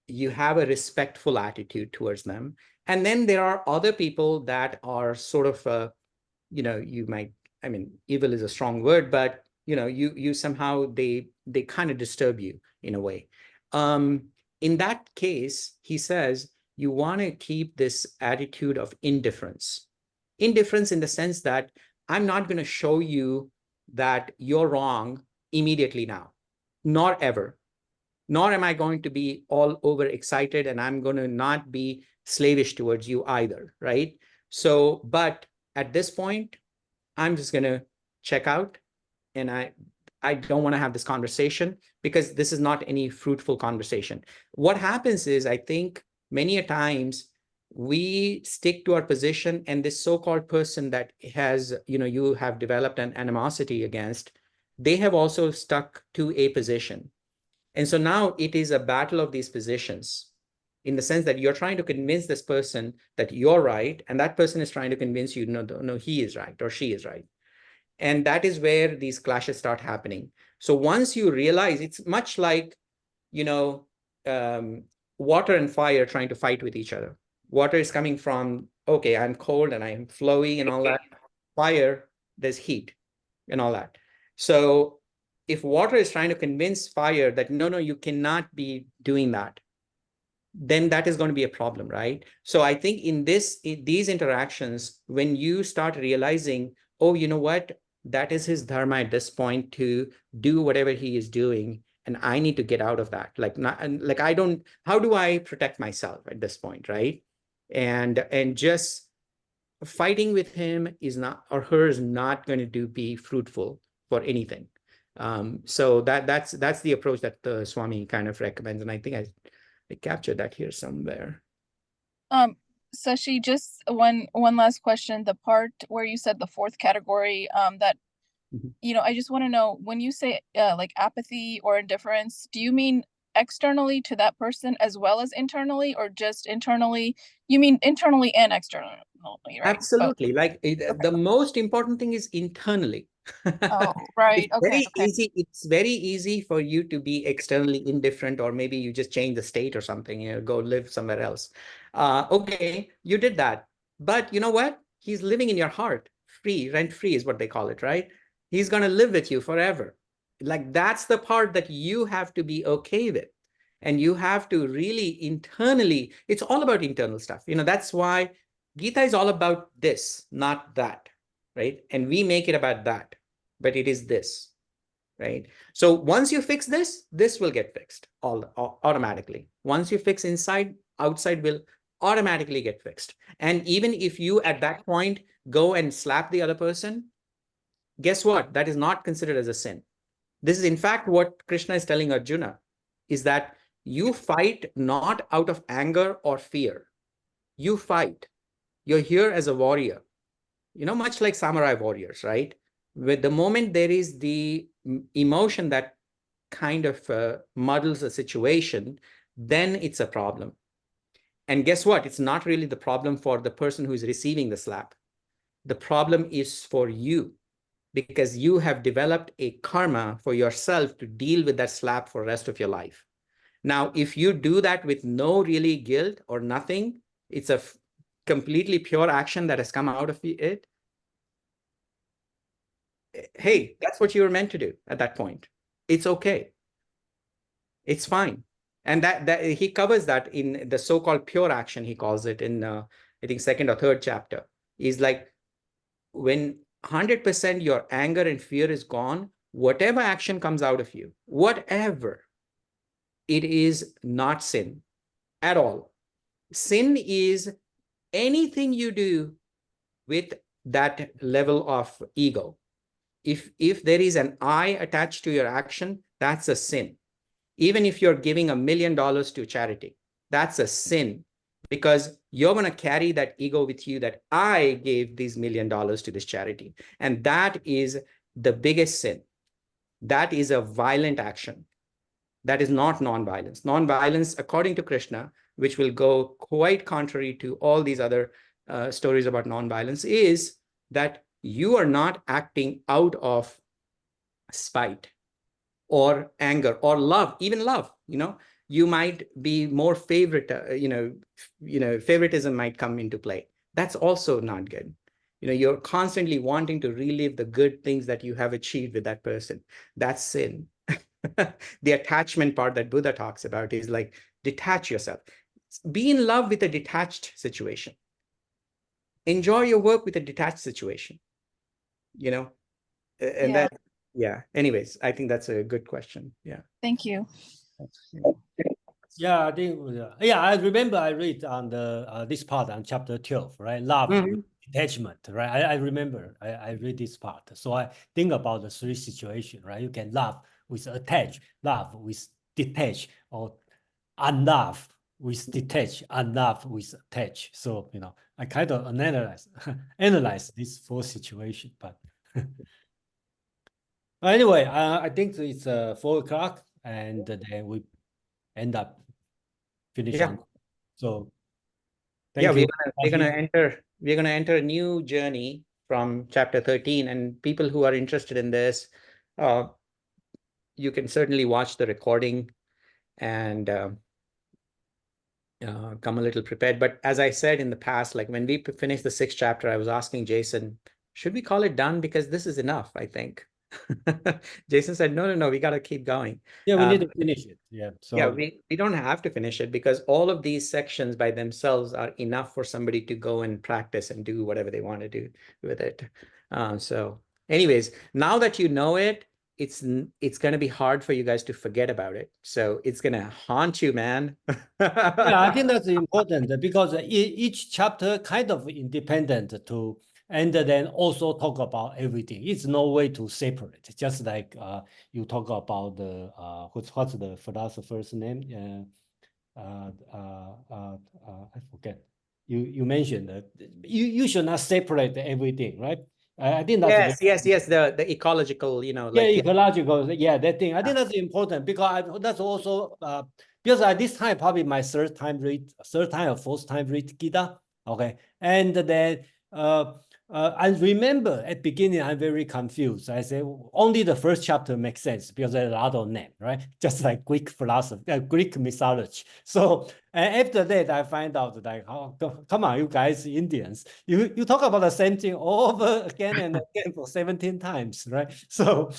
you have a respectful attitude towards them. And then there are other people that are sort of, you know, you might, I mean, evil is a strong word, but, you know, you somehow, they kind of disturb you in a way. In that case, he says, you want to keep this attitude of indifference. Indifference in the sense that I'm not going to show you that you're wrong immediately now, nor ever. Nor am I going to be all over excited, and I'm going to not be slavish towards you either, right? So, but at this point, I'm just going to check out, and I don't want to have this conversation because this is not any fruitful conversation. What happens is, I think many a times we stick to our position, and this so-called person that has, you know, you have developed an animosity against, they have also stuck to a position. And so now it is a battle of these positions, in the sense that you're trying to convince this person that you're right, and that person is trying to convince you, no, he is right or she is right. And that is where these clashes start happening. So once you realize, it's much like you know, water and fire trying to fight with each other. Water is coming from, okay, I'm cold and I'm flowy and all that. Fire, there's heat and all that. So if water is trying to convince fire that, no, no, you cannot be doing that, then that is going to be a problem, right? So I think in these interactions, when you start realizing, oh, you know what, that is his dharma at this point to do whatever he is doing, and I need to get out of that. Like, not, and like, I don't, how do I protect myself at this point, right? And just fighting with him is not, or her is not going to be fruitful for anything. So that's the approach that the Swami kind of recommends, and I think I captured that here somewhere. Sashi, just one last question. The part where you said the fourth category, that I just want to know, when you say like apathy or indifference, do you mean externally to that person as well as internally, or just internally? You mean internally and externally, right? Absolutely. Like the most important thing is internally. Oh, right. It's Okay. very easy. It's very easy for you to be externally indifferent, or maybe you just change the state or something, go live somewhere else. Okay, you did that. But you know what? He's living in your heart, free, rent free is what they call it, right? He's going to live with you forever. Like that's the part that you have to be okay with. And you have to really internally, it's all about internal stuff. That's why Gita is all about this, not that, right? And we make it about that, but it is this, right? So once you fix this, this will get fixed automatically. Once you fix inside, outside will automatically get fixed. And even if you at that point go and slap the other person, guess what? That is not considered as a sin. This is in fact what Krishna is telling Arjuna, is that you fight not out of anger or fear. You fight. You're here as a warrior, much like samurai warriors, right? With the moment there is the emotion that kind of muddles the situation, then it's a problem. And guess what? It's not really the problem for the person who is receiving the slap. The problem is for you, because you have developed a karma for yourself to deal with that slap for the rest of your life. Now, if you do that with no really guilt or nothing, it's a completely pure action that has come out of it. Hey, that's what you were meant to do at that point. It's okay. It's fine. And that he covers that in the so-called pure action, he calls it in, I think, second or third chapter. Is like when 100% your anger and fear is gone, whatever action comes out of you, whatever, it is not sin at all. Sin is anything you do with that level of ego. If there is an I attached to your action, that's a sin. Even if you're giving $1 million to charity, that's a sin, because you're going to carry that ego with you that I gave these $1 million to this charity. And that is the biggest sin. That is a violent action. That is not nonviolence. Nonviolence, according to Krishna, which will go quite contrary to all these other stories about nonviolence, is that you are not acting out of spite or anger or love, even love. You might be more favorite, favoritism might come into play. That's also not good. You're constantly wanting to relive the good things that you have achieved with that person. That's sin. The attachment part that Buddha talks about is like, detach yourself. Be in love with a detached situation. Enjoy your work with a detached situation. And Yeah. yeah. Anyways, I think that's a good question. Yeah. Thank you. Yeah, I think, I remember I read on the this part on chapter 12, right? Love with detachment, right? I remember I read this part. So I think about the three situations, right? You can love with attach, love with detach, or unlove with detach, unlove with attach. So, I kind of analyze this four situations, but anyway, I think it's 4 o'clock, and then we end up finish on. So thank you. We're gonna enter a new journey from chapter 13, and people who are interested in this, you can certainly watch the recording and come a little prepared. But as I said in the past, like when we finished the 6th chapter, I was asking Jason, should we call it done? Because this is enough, I think. Jason said, no, we got to keep going. Yeah, we need to finish it. Yeah. So yeah, we don't have to finish it because all of these sections by themselves are enough for somebody to go and practice and do whatever they want to do with it. So anyways, now that you know it, it's going to be hard for you guys to forget about it. So it's going to haunt you, man. yeah, I think that's important because each chapter kind of independent to, and then also talk about everything. It's no way to separate. Just like you talk about the what's the philosopher's name? I forget. You mentioned that you should not separate everything, right? I think that's yes. The ecological, like ecological, that thing. I think that's important because that's also because at this time probably my third time or fourth time read Gita. Okay, and then I remember at beginning I'm very confused. I say only the first chapter makes sense because there's a lot of name, right? Just like Greek philosophy, Greek mythology. So after that, I find out like, oh, come on, you guys, Indians, you talk about the same thing over again and again for 17 times, right? So,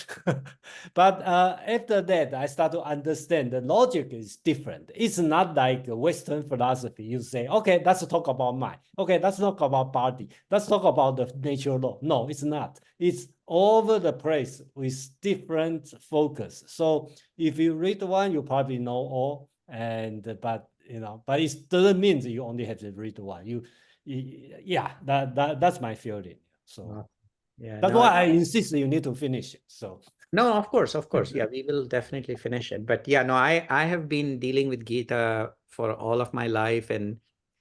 but after that, I start to understand the logic is different. It's not like Western philosophy. You say, okay, let's talk about mind. Okay, let's talk about body. Let's talk about the natural law. No, it's not. It's over the place with different focus. So if you read one, you probably know all. But it doesn't mean that you only have to read one. That's my feeling. So that's why I insist that you need to finish it. So no, of course. Yeah, we will definitely finish it. But yeah, no, I have been dealing with Gita for all of my life, and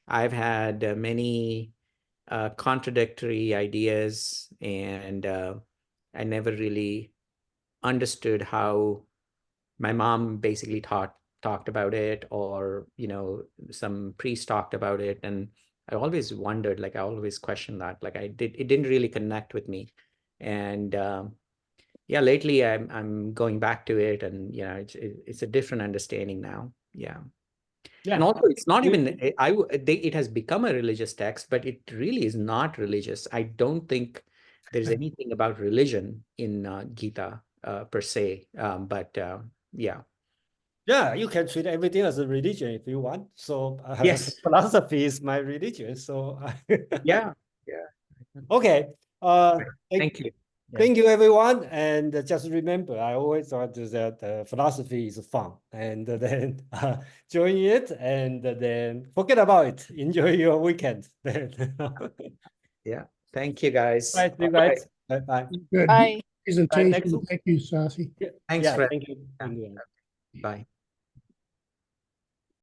I've had many contradictory ideas, and I never really understood how my mom basically talked about it, or some priest talked about it, and I always wondered, like I always questioned that, like it didn't really connect with me, and yeah, lately I'm going back to it, and it's a different understanding now. Yeah. And also, it's not even it has become a religious text, but it really is not religious. I don't think there's anything about religion in Gita per se. But yeah. Yeah, you can treat everything as a religion if you want. So Yes. philosophy is my religion. So Yeah. okay. Thank you. Thank you, everyone. And just remember, I always thought that philosophy is fun. And then join it, and then forget about it. Enjoy your weekend. Yeah. Thank you, guys. Right, you guys. Bye. Good Bye. presentation. Thank you, Sasi. Thanks, Fred. Thank you. Bye.